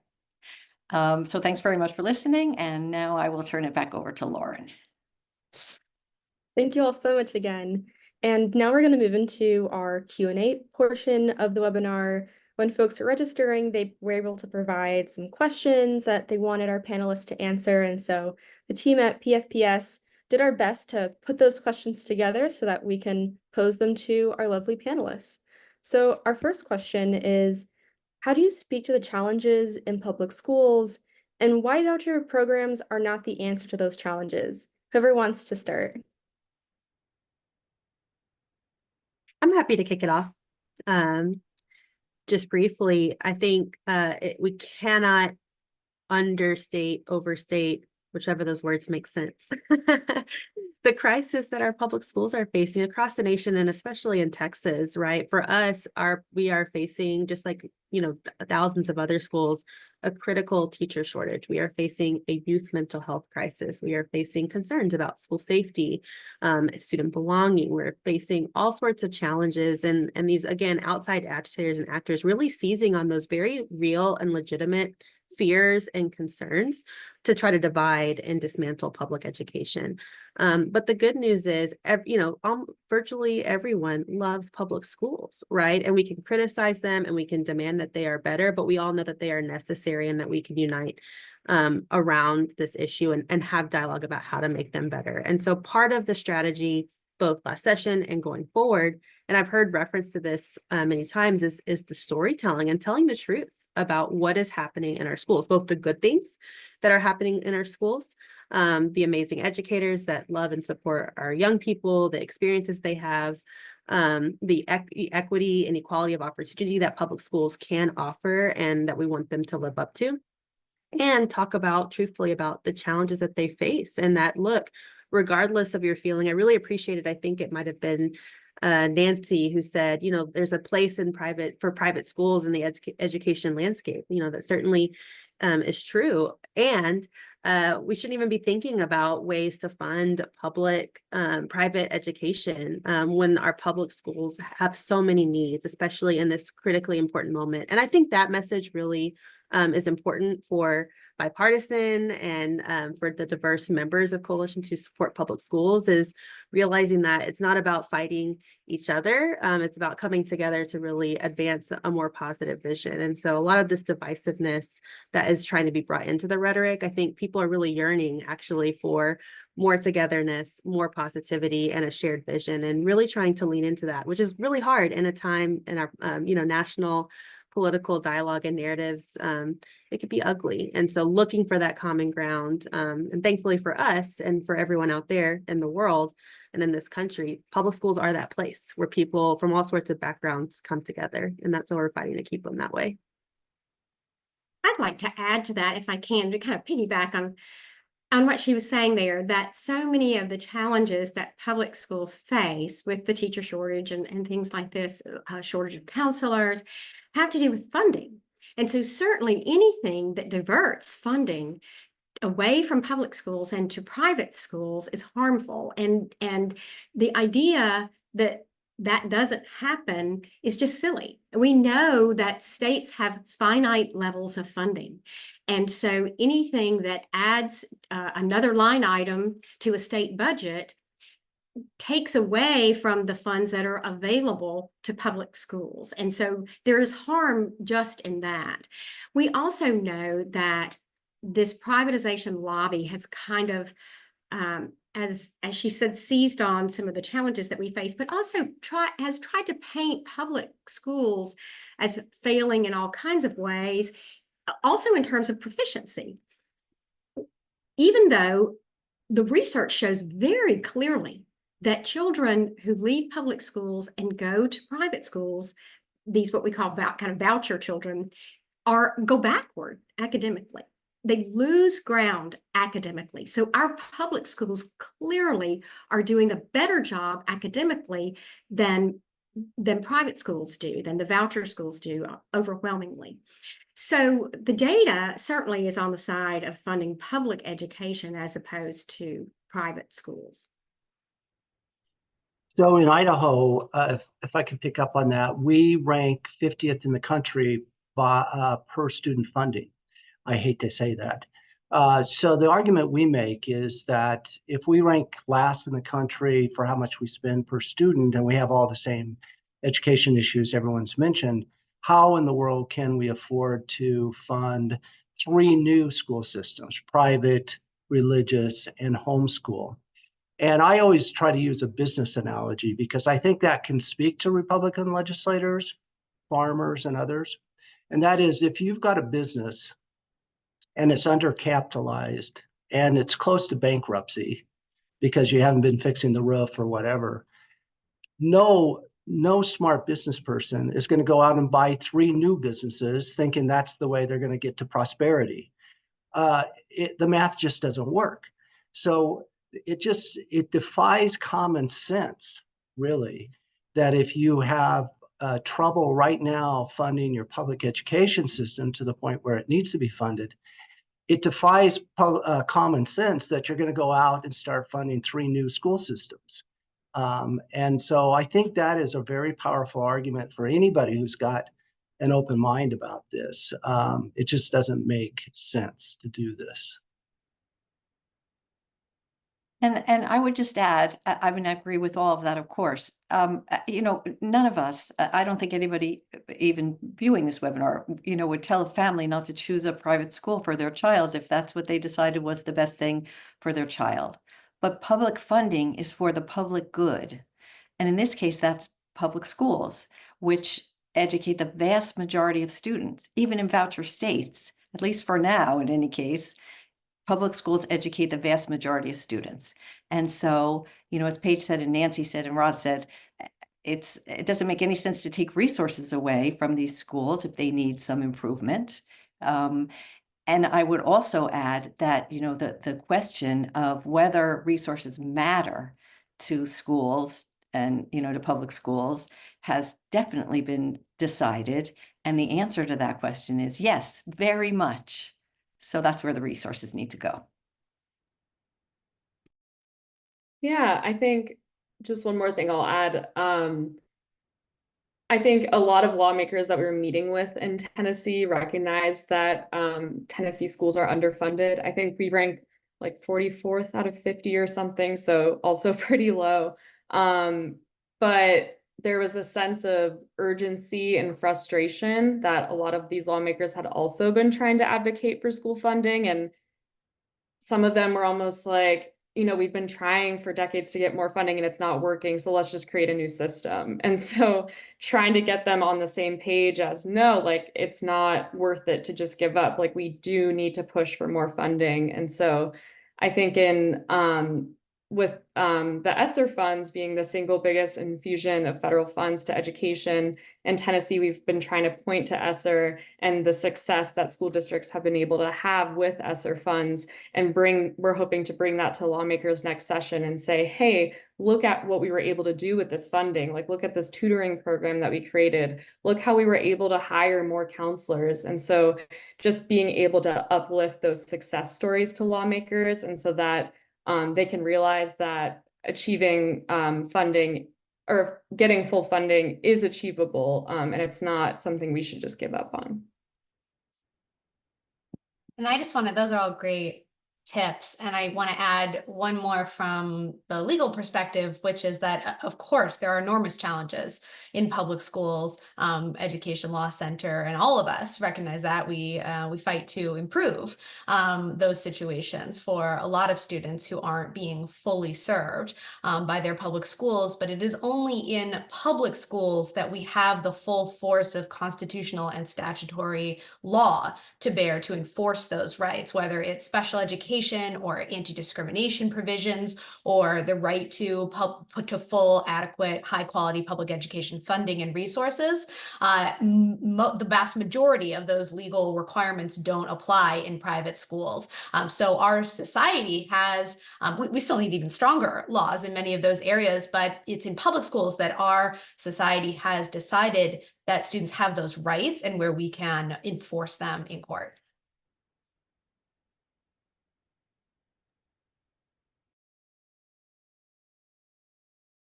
So thanks very much for listening. And now I will turn it back over to Lauren. Thank you all so much again. And now we're going to move into our Q&A portion of the webinar. When folks are registering, they were able to provide some questions that they wanted our panelists to answer. And so the team at PFPS did our best to put those questions together so that we can pose them to our lovely panelists. So our first question is, how do you speak to the challenges in public schools and why voucher programs are not the answer to those challenges? Whoever wants to start. I'm happy to kick it off. Just briefly, I think we cannot understate, overstate, whichever those words make sense, the crisis that our public schools are facing across the nation and especially in Texas, right? For us, we are facing, just like, thousands of other schools, a critical teacher shortage. We are facing a youth mental health crisis. We are facing concerns about school safety, student belonging. We're facing all sorts of challenges and these, again, outside agitators and actors really seizing on those very real and legitimate fears and concerns to try to divide and dismantle public education. But the good news is, virtually everyone loves public schools, right? And we can criticize them and we can demand that they are better, but we all know that they are necessary and that we can unite around this issue and have dialogue about how to make them better. And so part of the strategy, both last session and going forward, and I've heard reference to this many times, is the storytelling and telling the truth about what is happening in our schools, both the good things that are happening in our schools, the amazing educators that love and support our young people, the experiences they have, the equity and equality of opportunity that public schools can offer and that we want them to live up to, and talk about truthfully about the challenges that they face. And that, look, regardless of your feeling, I really appreciated, I think it might have been Nancy, who said, you know, there's a place in for private schools in the education landscape, you know, that certainly is true. And we shouldn't even be thinking about ways to fund public private education when our public schools have so many needs, especially in this critically important moment. And I think that message really is important for bipartisan and for the diverse members of Coalition to Support Public Schools, is realizing that it's not about fighting each other. It's about coming together to really advance a more positive vision. And so a lot of this divisiveness that is trying to be brought into the rhetoric, I think people are really yearning actually for more togetherness, more positivity, and a shared vision, and really trying to lean into that, which is really hard in a time in our national political dialogue and narratives. It could be ugly. And so looking for that common ground, and thankfully for us and for everyone out there in the world and in this country, public schools are that place where people from all sorts of backgrounds come together. And that's why we're fighting to keep them that way. I'd like to add to that, if I can, to kind of piggyback on what she was saying there, that so many of the challenges that public schools face with the teacher shortage and things like this, shortage of counselors, have to do with funding. And so certainly anything that diverts funding away from public schools and to private schools is harmful. And the idea that that doesn't happen is just silly. We know that states have finite levels of funding. And so anything that adds another line item to a state budget takes away from the funds that are available to public schools. And so there is harm just in that. We also know that this privatization lobby has kind of, as she said, seized on some of the challenges that we face, but also has tried to paint public schools as failing in all kinds of ways, also in terms of proficiency. Even though the research shows very clearly that children who leave public schools and go to private schools, these what we call kind of voucher children, go backward academically. They lose ground academically. So our public schools clearly are doing a better job academically than private schools do, than the voucher schools do, overwhelmingly. So the data certainly is on the side of funding public education as opposed to private schools. So in Idaho, if I could pick up on that, we rank 50th in the country by, per student funding. I hate to say that. So the argument we make is that if we rank last in the country for how much we spend per student, and we have all the same education issues everyone's mentioned, how in the world can we afford to fund 3 new school systems, private, religious, and homeschool? And I always try to use a business analogy because I think that can speak to Republican legislators, farmers, and others. And that is, if you've got a business and it's undercapitalized and it's close to bankruptcy because you haven't been fixing the roof or whatever, no smart business person is going to go out and buy 3 new businesses thinking that's the way they're going to get to prosperity. The math just doesn't work. So it defies common sense, really, that if you have trouble right now funding your public education system to the point where it needs to be funded, it defies common sense that you're going to go out and start funding 3 new school systems. And so I think that is a very powerful argument for anybody who's got an open mind about this. It just doesn't make sense to do this. And I would just add, I mean, I agree with all of that, of course. None of us, I don't think anybody even viewing this webinar, would tell a family not to choose a private school for their child if that's what they decided was the best thing for their child. But public funding is for the public good. And in this case, that's public schools, which educate the vast majority of students, even in voucher states, at least for now, in any case. Public schools educate the vast majority of students. And so, as Paige said and Nancy said and Rod said, it doesn't make any sense to take resources away from these schools if they need some improvement. And I would also add that, the question of whether resources matter to schools and, to public schools has definitely been decided. And the answer to that question is yes, very much. So that's where the resources need to go. Yeah, I think just one more thing I'll add. I think a lot of lawmakers that we were meeting with in Tennessee recognize that Tennessee schools are underfunded. I think we rank like 44th out of 50 or something, so also pretty low. But there was a sense of urgency and frustration that a lot of these lawmakers had also been trying to advocate for school funding. And some of them were almost like, we've been trying for decades to get more funding and it's not working, so let's just create a new system. And so trying to get them on the same page as, no, like it's not worth it to just give up. Like we do need to push for more funding. And so I think with the ESSER funds being the single biggest infusion of federal funds to education in Tennessee, we've been trying to point to ESSER and the success that school districts have been able to have with ESSER funds, and we're hoping to bring that to lawmakers next session and say, hey, look at what we were able to do with this funding. Like, look at this tutoring program that we created. Look how we were able to hire more counselors. And so just being able to uplift those success stories to lawmakers, and so that they can realize that achieving funding or getting full funding is achievable, and it's not something we should just give up on. And those are all great tips. And I want to add one more from the legal perspective, which is that, of course, there are enormous challenges in public schools. Education Law Center and all of us recognize that we fight to improve those situations for a lot of students who aren't being fully served by their public schools. But it is only in public schools that we have the full force of constitutional and statutory law to bear to enforce those rights, whether it's special education or anti-discrimination provisions, or the right to put to full, adequate, high-quality public education funding and resources. The vast majority of those legal requirements don't apply in private schools. So our society has, we still need even stronger laws in many of those areas, but it's in public schools that our society has decided that students have those rights and where we can enforce them in court.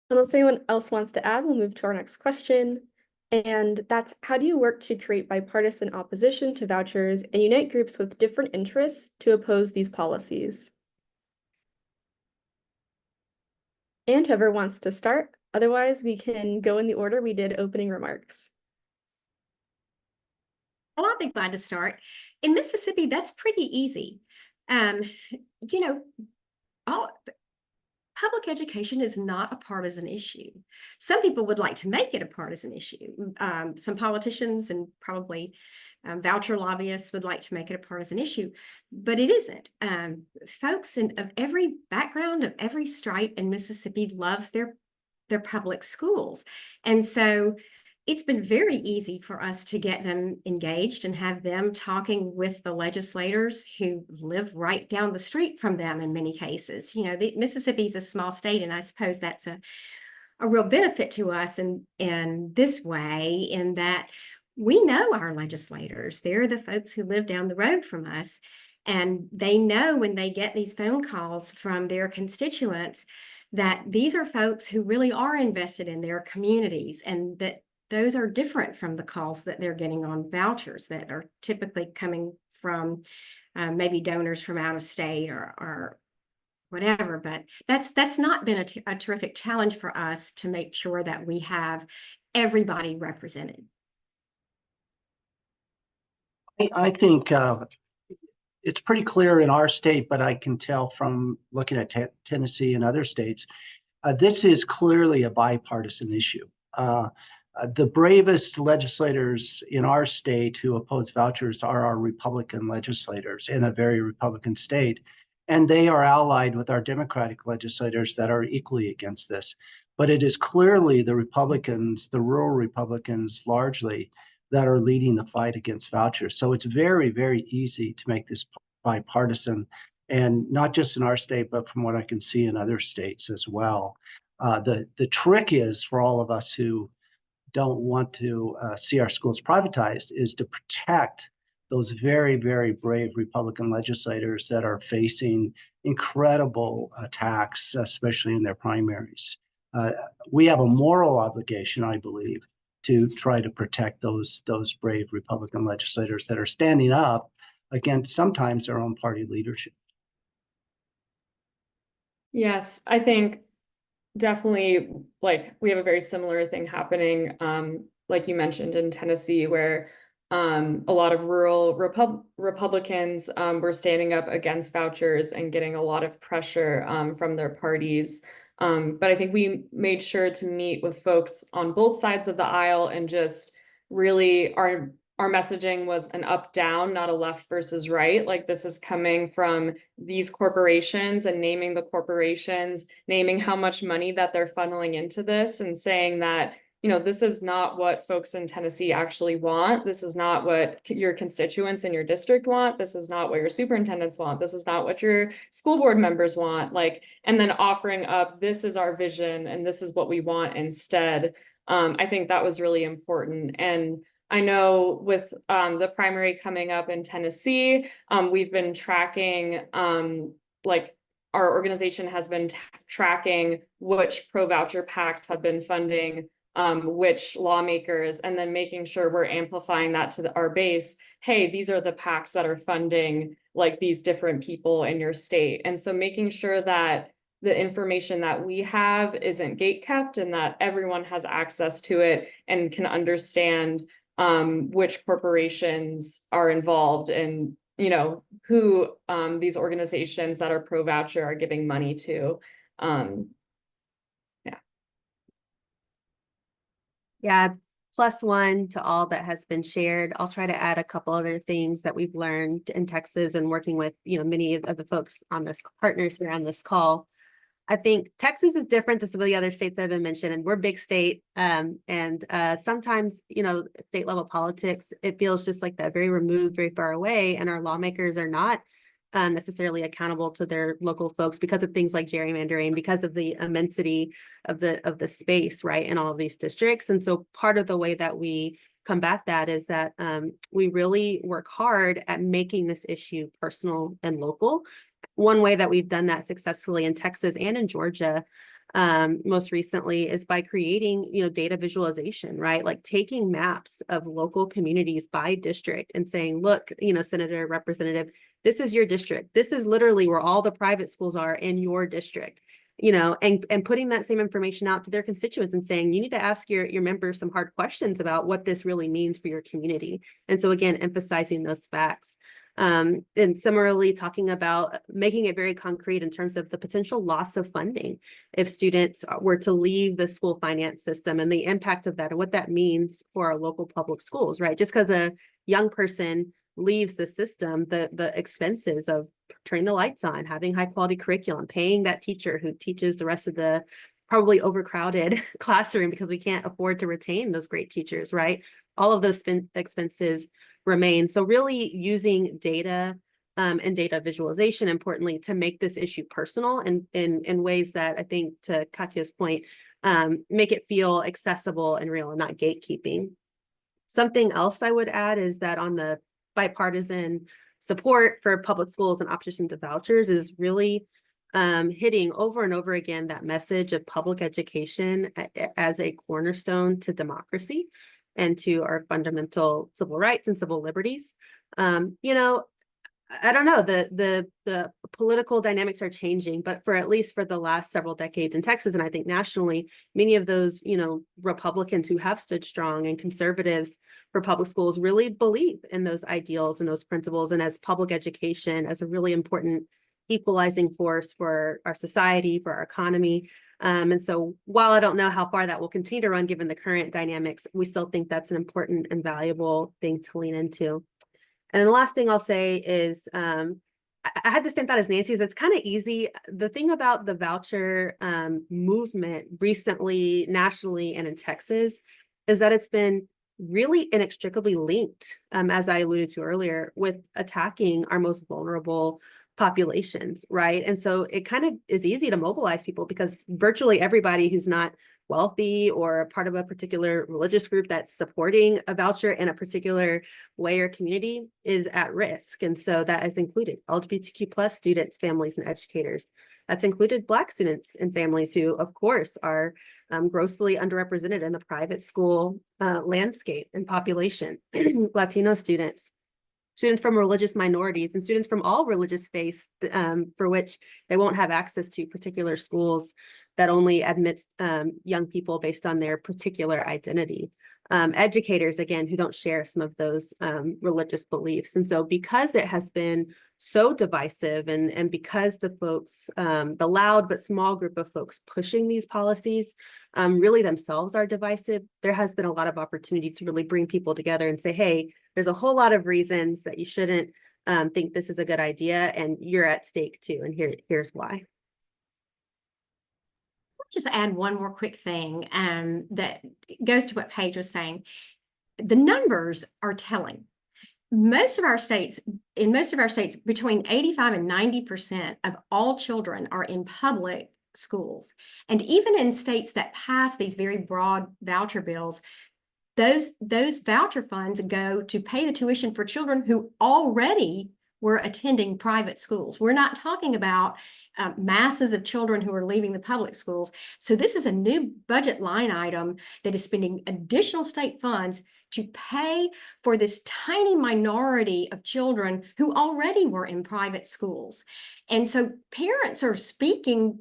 Unless anyone else wants to add, we'll move to our next question. And that's, how do you work to create bipartisan opposition to vouchers and unite groups with different interests to oppose these policies? And whoever wants to start, otherwise we can go in the order we did opening remarks. Well, I'll be glad to start. In Mississippi, that's pretty easy. Public education is not a partisan issue. Some people would like to make it a partisan issue. Some politicians and probably voucher lobbyists would like to make it a partisan issue, but it isn't. Folks of every background, of every stripe in Mississippi love their public schools. And so it's been very easy for us to get them engaged and have them talking with the legislators who live right down the street from them in many cases. Mississippi is a small state, and I suppose that's a real benefit to us in this way, in that we know our legislators. They're the folks who live down the road from us, and they know when they get these phone calls from their constituents that these are folks who really are invested in their communities, and that those are different from the calls that they're getting on vouchers that are typically coming from maybe donors from out of state or whatever. But that's not been a terrific challenge for us to make sure that we have everybody represented. I think it's pretty clear in our state, but I can tell from looking at Tennessee and other states, this is clearly a bipartisan issue. The bravest legislators in our state who oppose vouchers are our Republican legislators in a very Republican state, and they are allied with our Democratic legislators that are equally against this. But it is clearly the Republicans, the rural Republicans largely, that are leading the fight against vouchers. So it's very, very easy to make this bipartisan, and not just in our state, but from what I can see in other states as well. The trick is for all of us who don't want to see our schools privatized is to protect those very, very brave Republican legislators that are facing incredible attacks, especially in their primaries. We have a moral obligation, I believe, to try to protect those brave Republican legislators that are standing up against sometimes their own party leadership. Yes, I think definitely, like, we have a very similar thing happening, like you mentioned in Tennessee, where a lot of rural Republicans were standing up against vouchers and getting a lot of pressure from their parties. But I think we made sure to meet with folks on both sides of the aisle, and just really our messaging was an up-down, not a left versus right. Like, this is coming from these corporations, and naming the corporations, naming how much money that they're funneling into this, and saying that, you know, this is not what folks in Tennessee actually want. This is not what your constituents in your district want. This is not what your superintendents want. This is not what your school board members want. Like, and then offering up, this is our vision and this is what we want instead. I think that was really important. And I know with the primary coming up in Tennessee, we've been tracking, like, our organization has been tracking which pro-voucher PACs have been funding which lawmakers, and then making sure we're amplifying that to our base. Hey, these are the PACs that are funding, like, these different people in your state. And so making sure that the information that we have isn't gatekept, and that everyone has access to it and can understand which corporations are involved, and, you know, who these organizations that are pro-voucher are giving money to. Yeah, +1 to all that has been shared. I'll try to add a couple other things that we've learned in Texas and working with, you know, many of the folks on this, partners here on this call. I think Texas is different than some of the other states that have been mentioned, and we're a big state. And sometimes, you know, state level politics, it feels just like that, very removed, very far away. And our lawmakers are not necessarily accountable to their local folks because of things like gerrymandering, because of the immensity of the space, right, in all of these districts. And so part of the way that we combat that is that we really work hard at making this issue personal and local. One way that we've done that successfully in Texas and in Georgia most recently is by creating, you know, data visualization, right? Like taking maps of local communities by district and saying, look, you know, Senator, Representative, this is your district. This is literally where all the private schools are in your district, you know, and putting that same information out to their constituents and saying, you need to ask your members some hard questions about what this really means for your community. And so again, emphasizing those facts. And similarly, talking about making it very concrete in terms of the potential loss of funding if students were to leave the school finance system, and the impact of that and what that means for our local public schools, right? Just because a young person leaves the system, the expenses of turning the lights on, having high quality curriculum, paying that teacher who teaches the rest of the probably overcrowded classroom because we can't afford to retain those great teachers, right? All of those expenses remain. So really using data and data visualization, importantly, to make this issue personal and in ways that I think, to Katja's point, make it feel accessible and real and not gatekeeping. Something else I would add is that on the bipartisan support for public schools and opposition to vouchers is really hitting over and over again that message of public education as a cornerstone to democracy and to our fundamental civil rights and civil liberties. You know, I don't know, the political dynamics are changing, but for at least for the last several decades in Texas, and I think nationally, many of those, you know, Republicans who have stood strong and conservatives for public schools really believe in those ideals and those principles, and as public education as a really important equalizing force for our society, for our economy. And so while I don't know how far that will continue to run given the current dynamics, we still think that's an important and valuable thing to lean into. And the last thing I'll say is, I had the same thought as Nancy's. It's kind of easy. The thing about the voucher movement recently, nationally, and in Texas, is that it's been really inextricably linked, as I alluded to earlier, with attacking our most vulnerable populations, right? And so it kind of is easy to mobilize people because virtually everybody who's not wealthy or part of a particular religious group that's supporting a voucher in a particular way or community is at risk. And so that has included LGBTQ plus students, families, and educators. That's included Black students and families who, of course, are grossly underrepresented in the private school landscape and population. Latino students from religious minorities, and students from all religious faiths for which they won't have access to particular schools that only admits young people based on their particular identity. Educators, again, who don't share some of those religious beliefs. And so because it has been so divisive and because the folks, the loud but small group of folks pushing these policies really themselves are divisive, there has been a lot of opportunity to really bring people together and say, hey, there's a whole lot of reasons that you shouldn't think this is a good idea, and you're at stake too, and here's why. Just add one more quick thing that goes to what Paige was saying. The numbers are telling. In most of our states, between 85 and 90% of all children are in public schools. And even in states that pass these very broad voucher bills, those voucher funds go to pay the tuition for children who already were attending private schools. We're not talking about masses of children who are leaving the public schools. So this is a new budget line item that is spending additional state funds to pay for this tiny minority of children who already were in private schools. And so parents are speaking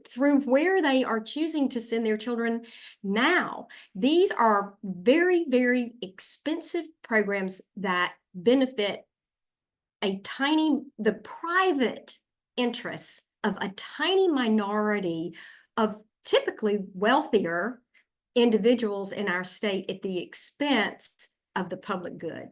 through where they are choosing to send their children now. These are very, very expensive programs that benefit the private interests of a tiny minority of typically wealthier individuals in our state at the expense of the public good.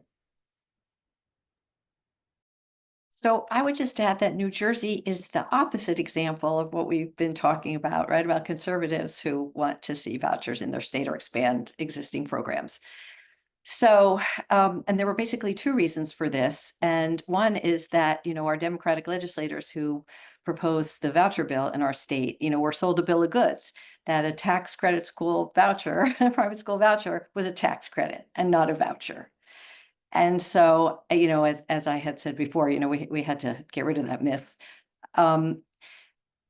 So I would just add that New Jersey is the opposite example of what we've been talking about, right? About conservatives who want to see vouchers in their state or expand existing programs. So, and there were basically two reasons for this. And one is that, our Democratic legislators who proposed the voucher bill in our state, were sold a bill of goods that a tax credit school voucher, a private school voucher, was a tax credit and not a voucher. And so, as I had said before, we had to get rid of that myth.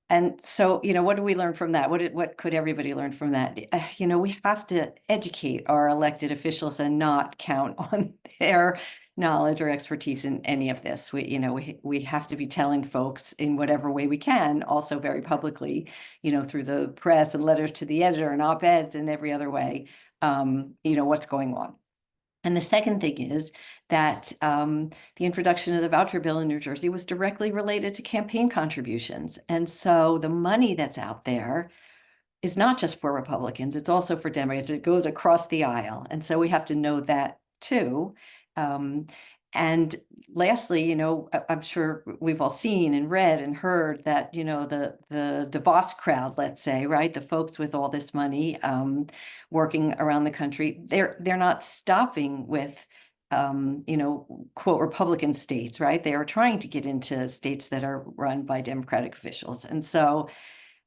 And so, what do we learn from that? What could everybody learn from that? We have to educate our elected officials and not count on their knowledge or expertise in any of this. We have to be telling folks in whatever way we can, also very publicly, through the press and letters to the editor and op-eds and every other way, what's going on. And the second thing is that the introduction of the voucher bill in New Jersey was directly related to campaign contributions. And so the money that's out there is not just for Republicans, it's also for Democrats. It goes across the aisle. And so we have to know that too. And lastly, I'm sure we've all seen and read and heard that, the DeVos crowd, let's say, right, the folks with all this money working around the country, they're not stopping with, quote, Republican states, right? They are trying to get into states that are run by Democratic officials. And so,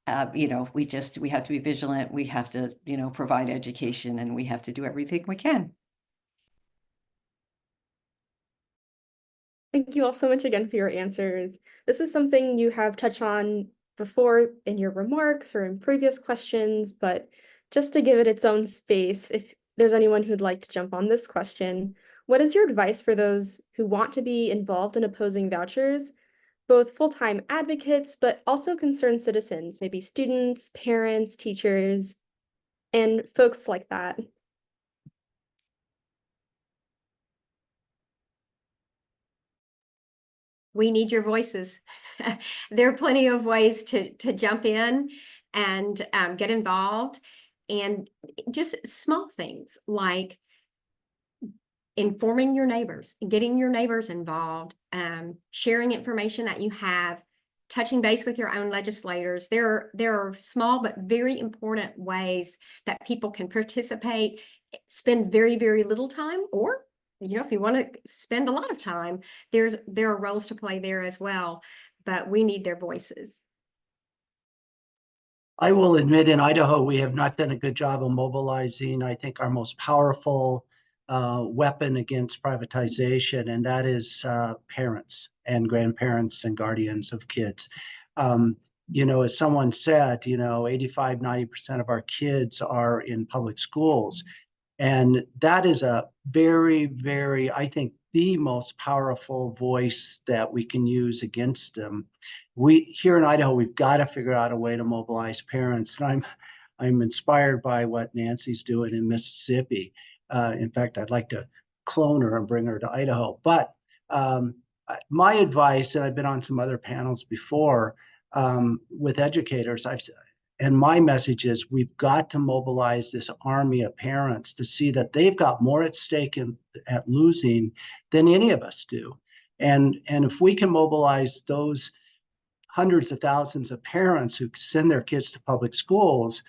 we have to be vigilant. We have to, provide education, and we have to do everything we can. Thank you all so much again for your answers. This is something you have touched on before in your remarks or in previous questions, but just to give it its own space, if there's anyone who'd like to jump on this question, what is your advice for those who want to be involved in opposing vouchers, both full-time advocates, but also concerned citizens, maybe students, parents, teachers, and folks like that? We need your voices. There are plenty of ways to jump in and get involved, and just small things like informing your neighbors, getting your neighbors involved, sharing information that you have, touching base with your own legislators. There are small but very important ways that people can participate, spend very, very little time, or if you want to spend a lot of time, there are roles to play there as well, but we need their voices. I will admit in Idaho, we have not done a good job of mobilizing, I think, our most powerful weapon against privatization, and that is parents and grandparents and guardians of kids. As someone said, 85, 90% of our kids are in public schools. And that is a very, very, I think, the most powerful voice that we can use against them. We here in Idaho, we've got to figure out a way to mobilize parents. And I'm inspired by what Nancy's doing in Mississippi. In fact, I'd like to clone her and bring her to Idaho. But my advice, and I've been on some other panels before with educators, and my message is we've got to mobilize this army of parents to see that they've got more at stake at losing than any of us do. And if we can mobilize those hundreds of thousands of parents who send their kids to public schools,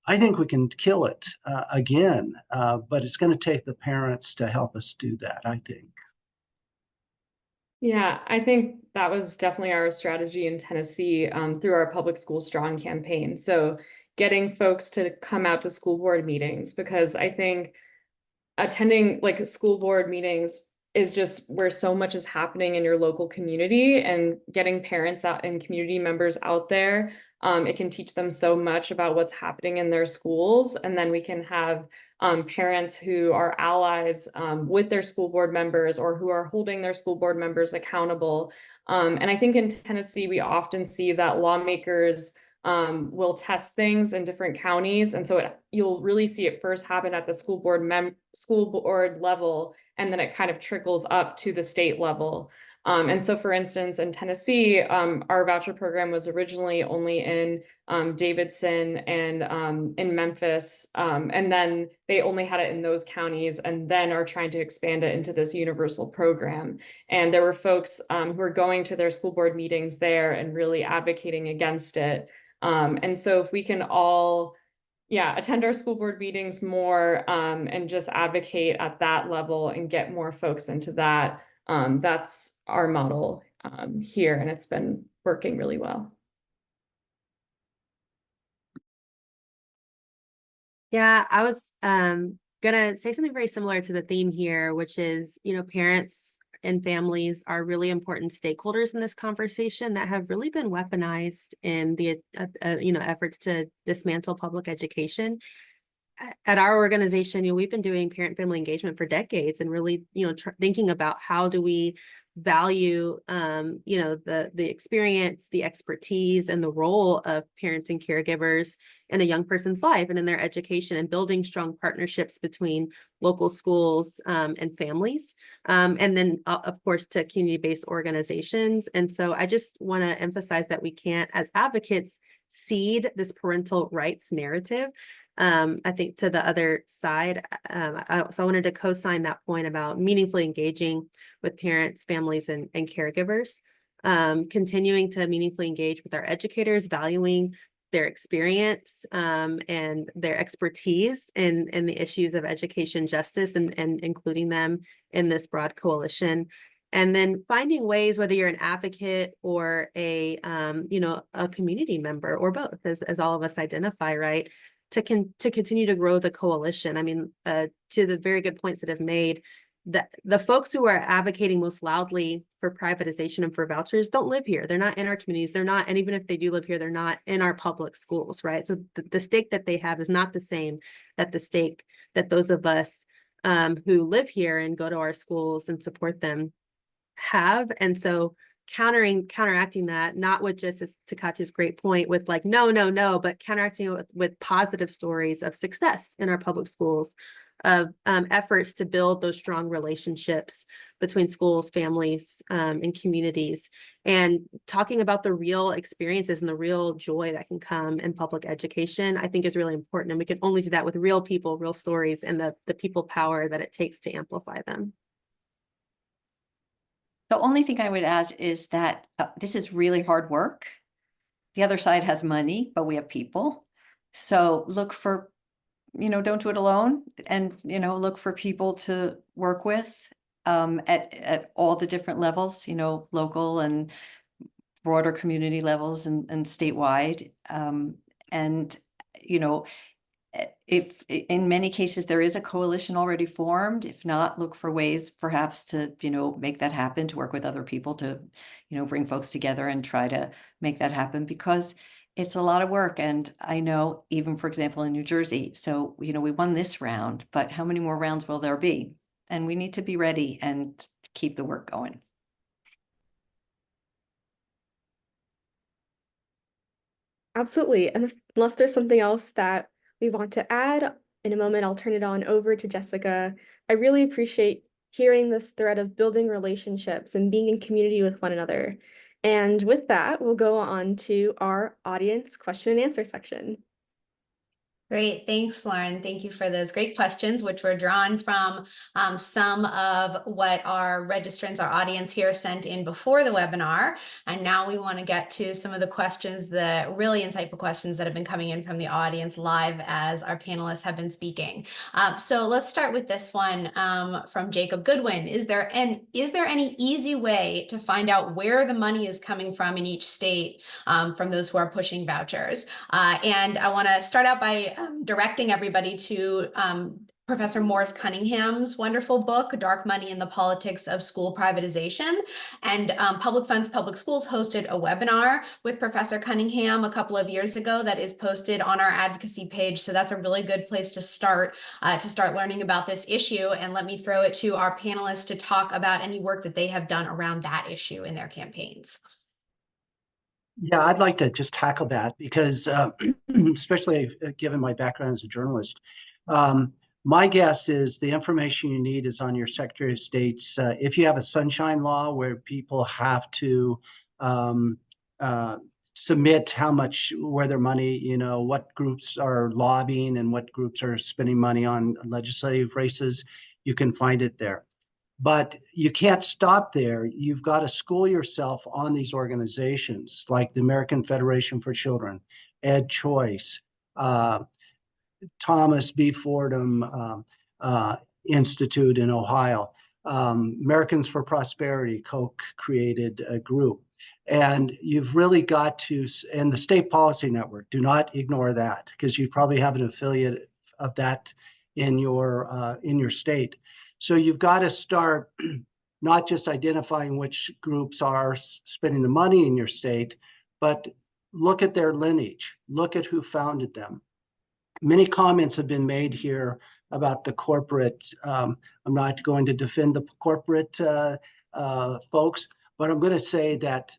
I think we can kill it again. But it's going to take the parents to help us do that, I think. Yeah, I think that was definitely our strategy in Tennessee through our Public School Strong campaign. So getting folks to come out to school board meetings, because I think attending like school board meetings is just where so much is happening in your local community, and getting parents out and community members out there. It can teach them so much about what's happening in their schools. And then we can have parents who are allies with their school board members, or who are holding their school board members accountable. And I think in Tennessee, we often see that lawmakers will test things in different counties. And so you'll really see it first happen at the school board level, and then it kind of trickles up to the state level. And so, for instance, in Tennessee, our voucher program was originally only in Davidson and in Memphis. And then they only had it in those counties, and then are trying to expand it into this universal program. And there were folks who were going to their school board meetings there and really advocating against it. And so if we can all attend our school board meetings more and just advocate at that level and get more folks into that. That's our model here, and it's been working really well. Yeah, I was gonna say something very similar to the theme here, which is, parents and families are really important stakeholders in this conversation that have really been weaponized in the efforts to dismantle public education. At our organization, we've been doing parent-family engagement for decades, and really, thinking about how do we value, the experience, the expertise, and the role of parents and caregivers in a young person's life and in their education, and building strong partnerships between local schools and families, and then, of course, to community-based organizations. And so I just want to emphasize that we can't, as advocates, cede this parental rights narrative. I think to the other side. So I wanted to co-sign that point about meaningfully engaging with parents, families, and caregivers, continuing to meaningfully engage with our educators, valuing their experience and their expertise in the issues of education justice, and including them in this broad coalition. And then finding ways, whether you're an advocate or a community member, or both, as all of us identify, right, to continue to grow the coalition. I mean, to the very good points that have made, that the folks who are advocating most loudly for privatization and for vouchers don't live here. They're not in our communities. They're not, and even if they do live here, they're not in our public schools, right? So the stake that they have is not the same that the stake that those of us who live here and go to our schools and support them have. And so counteracting that, not with just, as to Katja's great point, with like, no, but counteracting it with positive stories of success in our public schools, of efforts to build those strong relationships between schools, families, and communities, and talking about the real experiences and the real joy that can come in public education, I think is really important. And we can only do that with real people, real stories, and the people power that it takes to amplify them. The only thing I would add is that this is really hard work. The other side has money, but we have people. So look for, don't do it alone, and, look for people to work with at all the different levels, local and broader community levels and statewide. And, if in many cases there is a coalition already formed, if not, look for ways perhaps to, make that happen, to work with other people to, bring folks together and try to make that happen, because it's a lot of work. And I know even, for example, in New Jersey, so, we won this round, but how many more rounds will there be? And we need to be ready and keep the work going. Absolutely. And unless there's something else that we want to add, in a moment, I'll turn it on over to Jessica. I really appreciate hearing this thread of building relationships and being in community with one another. And with that, we'll go on to our audience question and answer section. Great. Thanks, Lauren. Thank you for those great questions, which were drawn from some of what our registrants, our audience here, sent in before the webinar. And now we want to get to some of the questions, the really insightful questions that have been coming in from the audience live as our panelists have been speaking. So let's start with this one from Jacob Goodwin. Is there any easy way to find out where the money is coming from in each state from those who are pushing vouchers? And I want to start out by directing everybody to Professor Morris Cunningham's wonderful book, Dark Money and the Politics of School Privatization. And Public Funds, Public Schools hosted a webinar with Professor Cunningham a couple of years ago that is posted on our advocacy page. So that's a really good place to start learning about this issue. And let me throw it to our panelists to talk about any work that they have done around that issue in their campaigns. Yeah, I'd like to just tackle that because, especially given my background as a journalist, my guess is the information you need is on your Secretary of State's. If you have a sunshine law where people have to submit how much, where their money, what groups are lobbying and what groups are spending money on legislative races, you can find it there. But you can't stop there. You've got to school yourself on these organizations like the American Federation for Children, Ed Choice, Thomas B. Fordham Institute in Ohio, Americans for Prosperity, Koch created a group. And you've really got to, and the State Policy Network, do not ignore that, because you probably have an affiliate of that in your state. So you've got to start not just identifying which groups are spending the money in your state, but look at their lineage, look at who founded them. Many comments have been made here about the corporate. I'm not going to defend the corporate folks, but I'm going to say that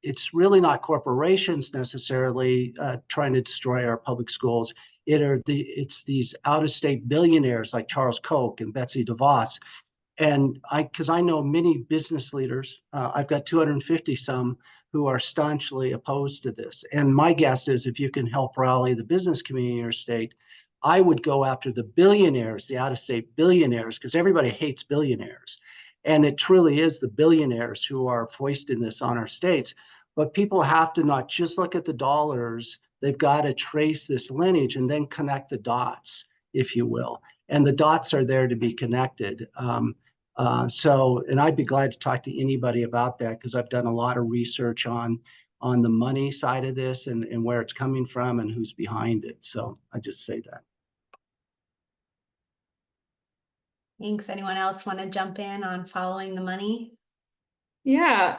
it's really not corporations necessarily trying to destroy our public schools. It's these out-of-state billionaires like Charles Koch and Betsy DeVos. And because I know many business leaders, I've got 250 some who are staunchly opposed to this. And my guess is if you can help rally the business community in your state, I would go after the billionaires, the out-of-state billionaires, because everybody hates billionaires. And it truly is the billionaires who are foisting this on our states. But people have to not just look at the dollars, they've got to trace this lineage and then connect the dots, if you will. And the dots are there to be connected. And I'd be glad to talk to anybody about that because I've done a lot of research on the money side of this and where it's coming from and who's behind it. So I just say that. Thanks. Anyone else want to jump in on following the money? Yeah,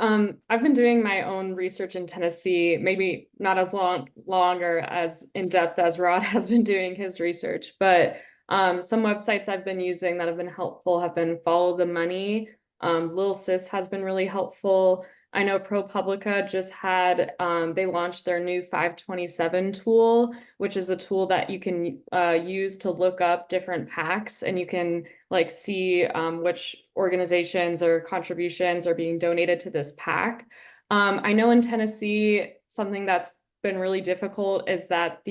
I've been doing my own research in Tennessee, maybe not as long or as in-depth as Rod has been doing his research, but some websites I've been using that have been helpful have been Follow the Money. Lil Sis has been really helpful. I know ProPublica just had, they launched their new 527 tool, which is a tool that you can use to look up different PACs and you can like see which organizations or contributions are being donated to this PAC. I know in Tennessee, something that's been really difficult is that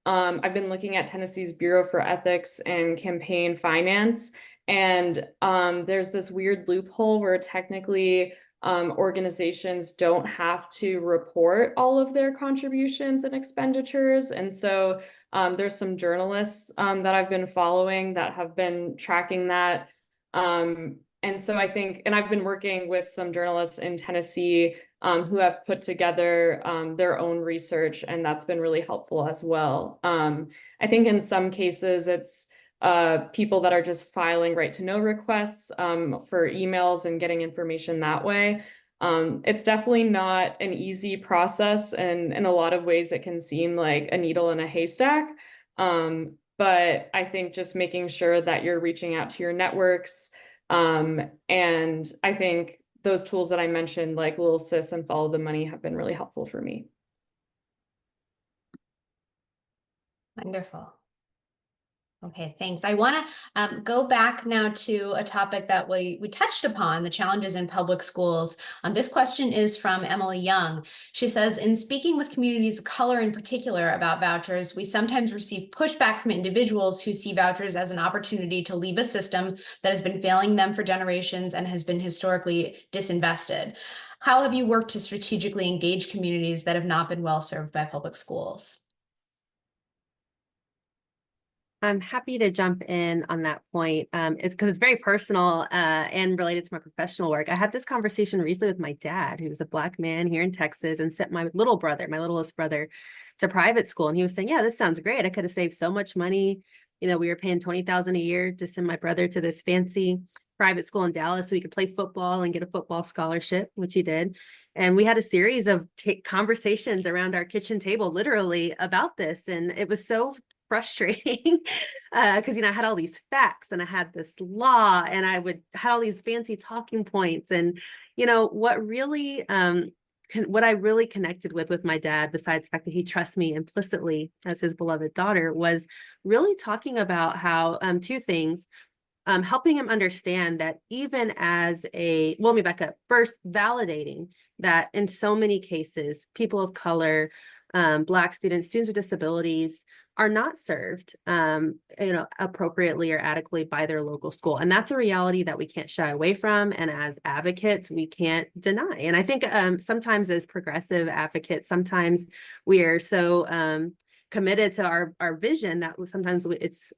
I've been looking at Tennessee's Bureau for Ethics and Campaign Finance, and there's this weird loophole where technically organizations don't have to report all of their contributions and expenditures. And so there's some journalists that I've been following that have been tracking that. And so I think, and I've been working with some journalists in Tennessee who have put together their own research, and that's been really helpful as well. I think in some cases it's people that are just filing right to know requests for emails and getting information that way. It's definitely not an easy process, and in a lot of ways it can seem like a needle in a haystack. But I think just making sure that you're reaching out to your networks. And I think those tools that I mentioned, like Little Sis and Follow the Money, have been really helpful for me. Wonderful. Okay, thanks. I want to go back now to a topic that we touched upon, the challenges in public schools. This question is from Emily Young. She says, in speaking with communities of color in particular about vouchers, we sometimes receive pushback from individuals who see vouchers as an opportunity to leave a system that has been failing them for generations and has been historically disinvested. How have you worked to strategically engage communities that have not been well served by public schools? I'm happy to jump in on that point. It's because it's very personal and related to my professional work. I had this conversation recently with my dad, who's a Black man here in Texas, and sent my little brother, my littlest brother, to private school. And he was saying, yeah, this sounds great. I could have saved so much money. You know, we were paying $20,000 a year to send my brother to this fancy private school in Dallas so he could play football and get a football scholarship, which he did. And we had a series of conversations around our kitchen table, literally, about this. And it was so frustrating because, you know, I had all these facts and I had this law and I had all these fancy talking points. And, you know, what I really connected with my dad, besides the fact that he trusts me implicitly as his beloved daughter, was really talking about how two things. Helping him understand that even as let me back up. First, validating that in so many cases, people of color, Black students with disabilities are not served, appropriately or adequately by their local school. And that's a reality that we can't shy away from. And as advocates, we can't deny. And I think sometimes as progressive advocates, sometimes we are so committed to our vision that sometimes it's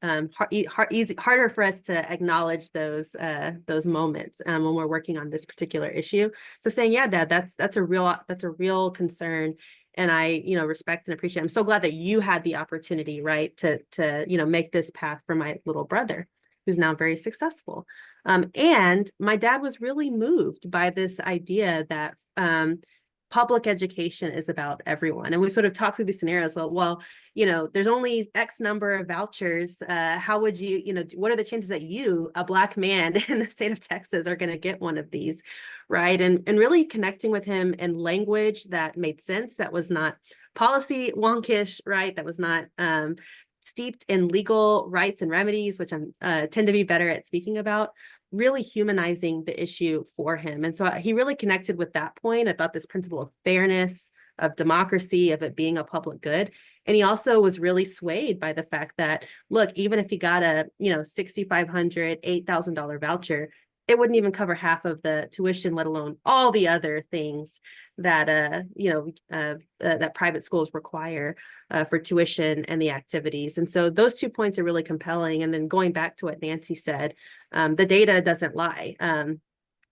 harder for us to acknowledge those moments when we're working on this particular issue. So saying, yeah, Dad, that's a real concern. And I, respect and appreciate. I'm so glad that you had the opportunity, right, to make this path for my little brother, who's now very successful. And my dad was really moved by this idea that public education is about everyone. And we sort of talked through these scenarios. Well, there's only X number of vouchers. How would you, what are the chances that you, a Black man in the state of Texas, are going to get one of these? Right. And really connecting with him in language that made sense, that was not policy wonkish, right? That was not steeped in legal rights and remedies, which I tend to be better at speaking about, really humanizing the issue for him. And so he really connected with that point about this principle of fairness, of democracy, of it being a public good. And he also was really swayed by the fact that, look, even if he got a, $6,500, $8,000 voucher, it wouldn't even cover half of the tuition, let alone all the other things that that private schools require for tuition and the activities. And so those 2 points are really compelling. And then going back to what Nancy said, the data doesn't lie.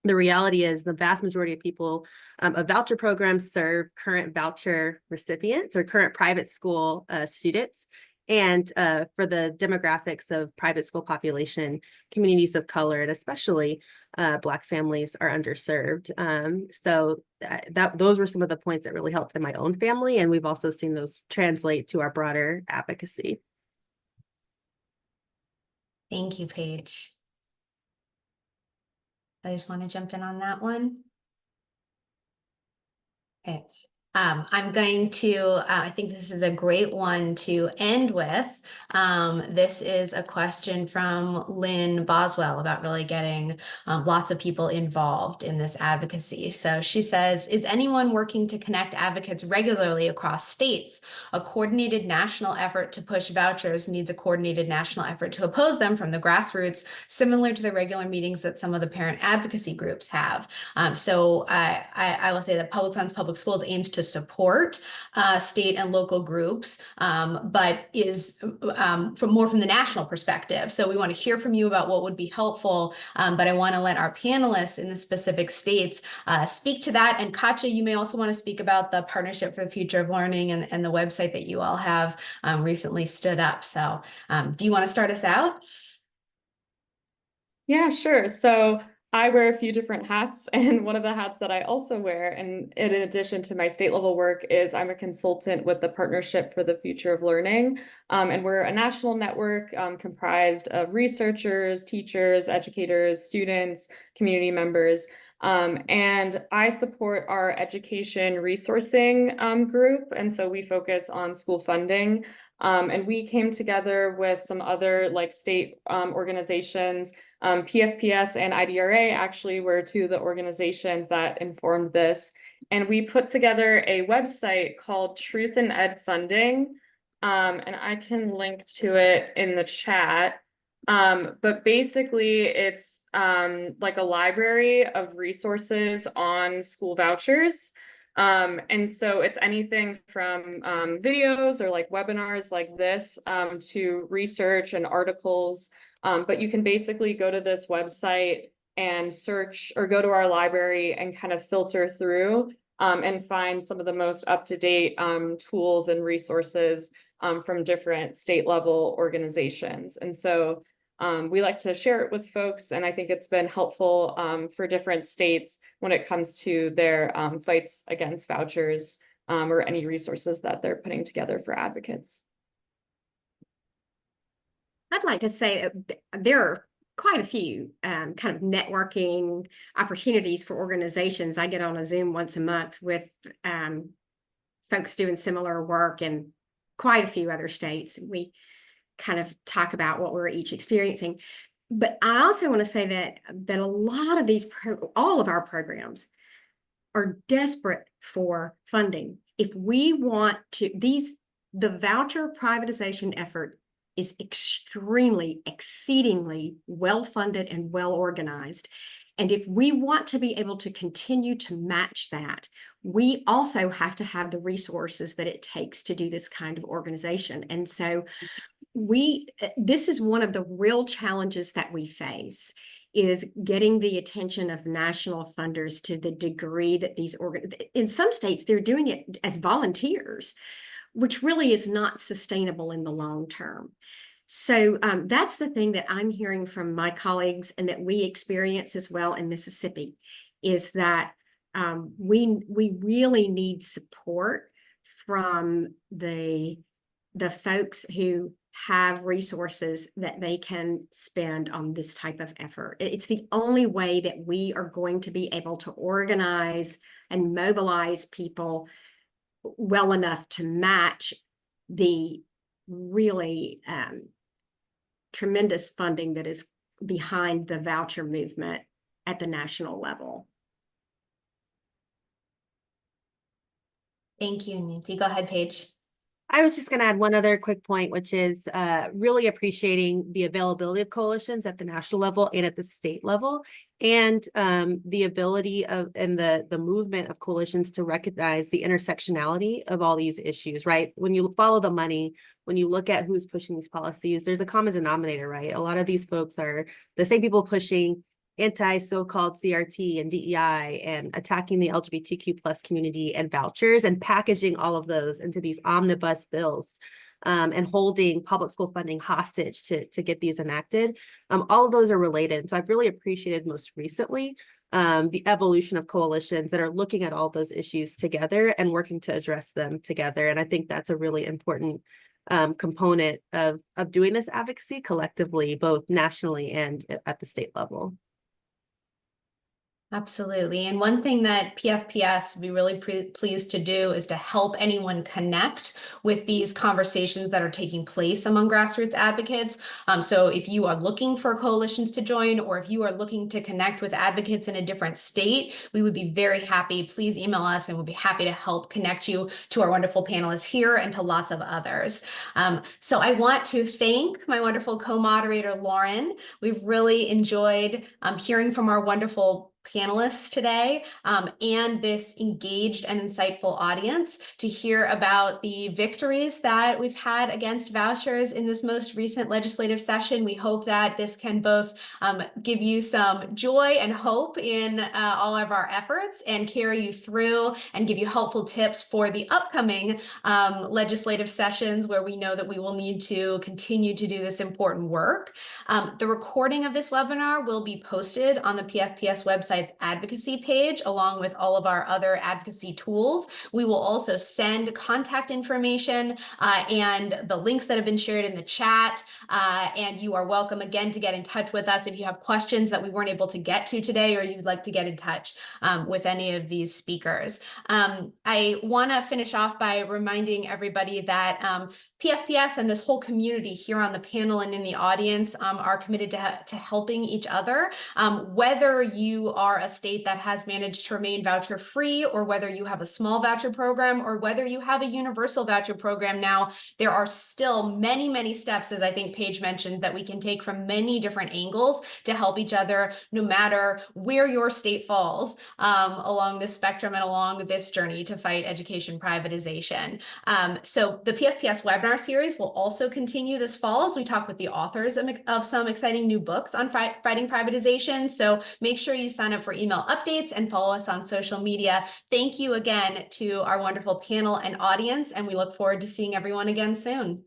The reality is the vast majority of people, of voucher programs serve current voucher recipients or current private school students. And for the demographics of private school population, communities of color, and especially Black families are underserved. So those were some of the points that really helped in my own family. And we've also seen those translate to our broader advocacy. Thank you, Paige. I just want to jump in on that one. Okay. I'm going to, I think this is a great one to end with. This is a question from Lynn Boswell about really getting lots of people involved in this advocacy. So she says, is anyone working to connect advocates regularly across states? A coordinated national effort to push vouchers needs a coordinated national effort to oppose them from the grassroots, similar to the regular meetings that some of the parent advocacy groups have. So I will say that Public Funds Public Schools aims to to support state and local groups, but is from the national perspective. So we want to hear from you about what would be helpful, but I want to let our panelists in the specific states speak to that. And Katja, you may also want to speak about the Partnership for the Future of Learning and the website that you all have recently stood up. So do you want to start us out? Yeah, sure. So I wear a few different hats, and one of the hats that I also wear, and in addition to my state level work, is I'm a consultant with the Partnership for the Future of Learning. And we're a national network comprised of researchers, teachers, educators, students, community members. And I support our education resourcing group. And so we focus on school funding. And we came together with some other like state organizations. PFPS and IDRA actually were two of the organizations that informed this. And we put together a website called Truth in Ed Funding. And I can link to it in the chat. But basically it's like a library of resources on school vouchers. And so it's anything from videos or like webinars like this to research and articles. But you can basically go to this website and search, or go to our library and kind of filter through and find some of the most up-to-date tools and resources from different state level organizations. And so we like to share it with folks, and I think it's been helpful for different states when it comes to their fights against vouchers or any resources that they're putting together for advocates. I'd like to say that there are quite a few kind of networking opportunities for organizations. I get on a Zoom once a month with folks doing similar work in quite a few other states. We kind of talk about what we're each experiencing. But I also want to say that a lot of these, all of our programs are desperate for funding. If we want to, the voucher privatization effort is exceedingly well-funded and well-organized. And if we want to be able to continue to match that, we also have to have the resources that it takes to do this kind of organization. And so this is one of the real challenges that we face, is getting the attention of national funders to the degree that in some states, they're doing it as volunteers, which really is not sustainable in the long term. So that's the thing that I'm hearing from my colleagues and that we experience as well in Mississippi, is that we really need support from the folks who have resources that they can spend on this type of effort. It's the only way that we are going to be able to organize and mobilize people well enough to match the really tremendous funding that is behind the voucher movement at the national level. Thank you, Nancy. Go ahead, Paige. I was just going to add one other quick point, which is really appreciating the availability of coalitions at the national level and at the state level, and the ability of and the movement of coalitions to recognize the intersectionality of all these issues, right? When you follow the money, when you look at who's pushing these policies, there's a common denominator, right? A lot of these folks are the same people pushing anti-so-called CRT and DEI and attacking the LGBTQ plus community and vouchers and packaging all of those into these omnibus bills and holding public school funding hostage to get these enacted. All of those are related. So I've really appreciated most recently the evolution of coalitions that are looking at all those issues together and working to address them together. And I think that's a really important component of doing this advocacy collectively, both nationally and at the state level. Absolutely. And one thing that PFPS would be really pleased to do is to help anyone connect with these conversations that are taking place among grassroots advocates. So if you are looking for coalitions to join, or if you are looking to connect with advocates in a different state, we would be very happy. Please email us and we'll be happy to help connect you to our wonderful panelists here and to lots of others. So I want to thank my wonderful co-moderator, Lauren. We've really enjoyed hearing from our wonderful panelists today and this engaged and insightful audience to hear about the victories that we've had against vouchers in this most recent legislative session. We hope that this can both give you some joy and hope in all of our efforts and carry you through and give you helpful tips for the upcoming legislative sessions where we know that we will need to continue to do this important work. The recording of this webinar will be posted on the PFPS website's advocacy page, along with all of our other advocacy tools. We will also send contact information and the links that have been shared in the chat. And you are welcome again to get in touch with us if you have questions that we weren't able to get to today, or you'd like to get in touch with any of these speakers. I want to finish off by reminding everybody that PFPS and this whole community here on the panel and in the audience are committed to helping each other. Whether you are a state that has managed to remain voucher free, or whether you have a small voucher program, or whether you have a universal voucher program now, there are still many, many steps, as I think Paige mentioned, that we can take from many different angles to help each other, no matter where your state falls along this spectrum and along this journey to fight education privatization. So the PFPS webinar series will also continue this fall as we talk with the authors of some exciting new books on fighting privatization. So make sure you sign up for email updates and follow us on social media. Thank you again to our wonderful panel and audience, and we look forward to seeing everyone again soon.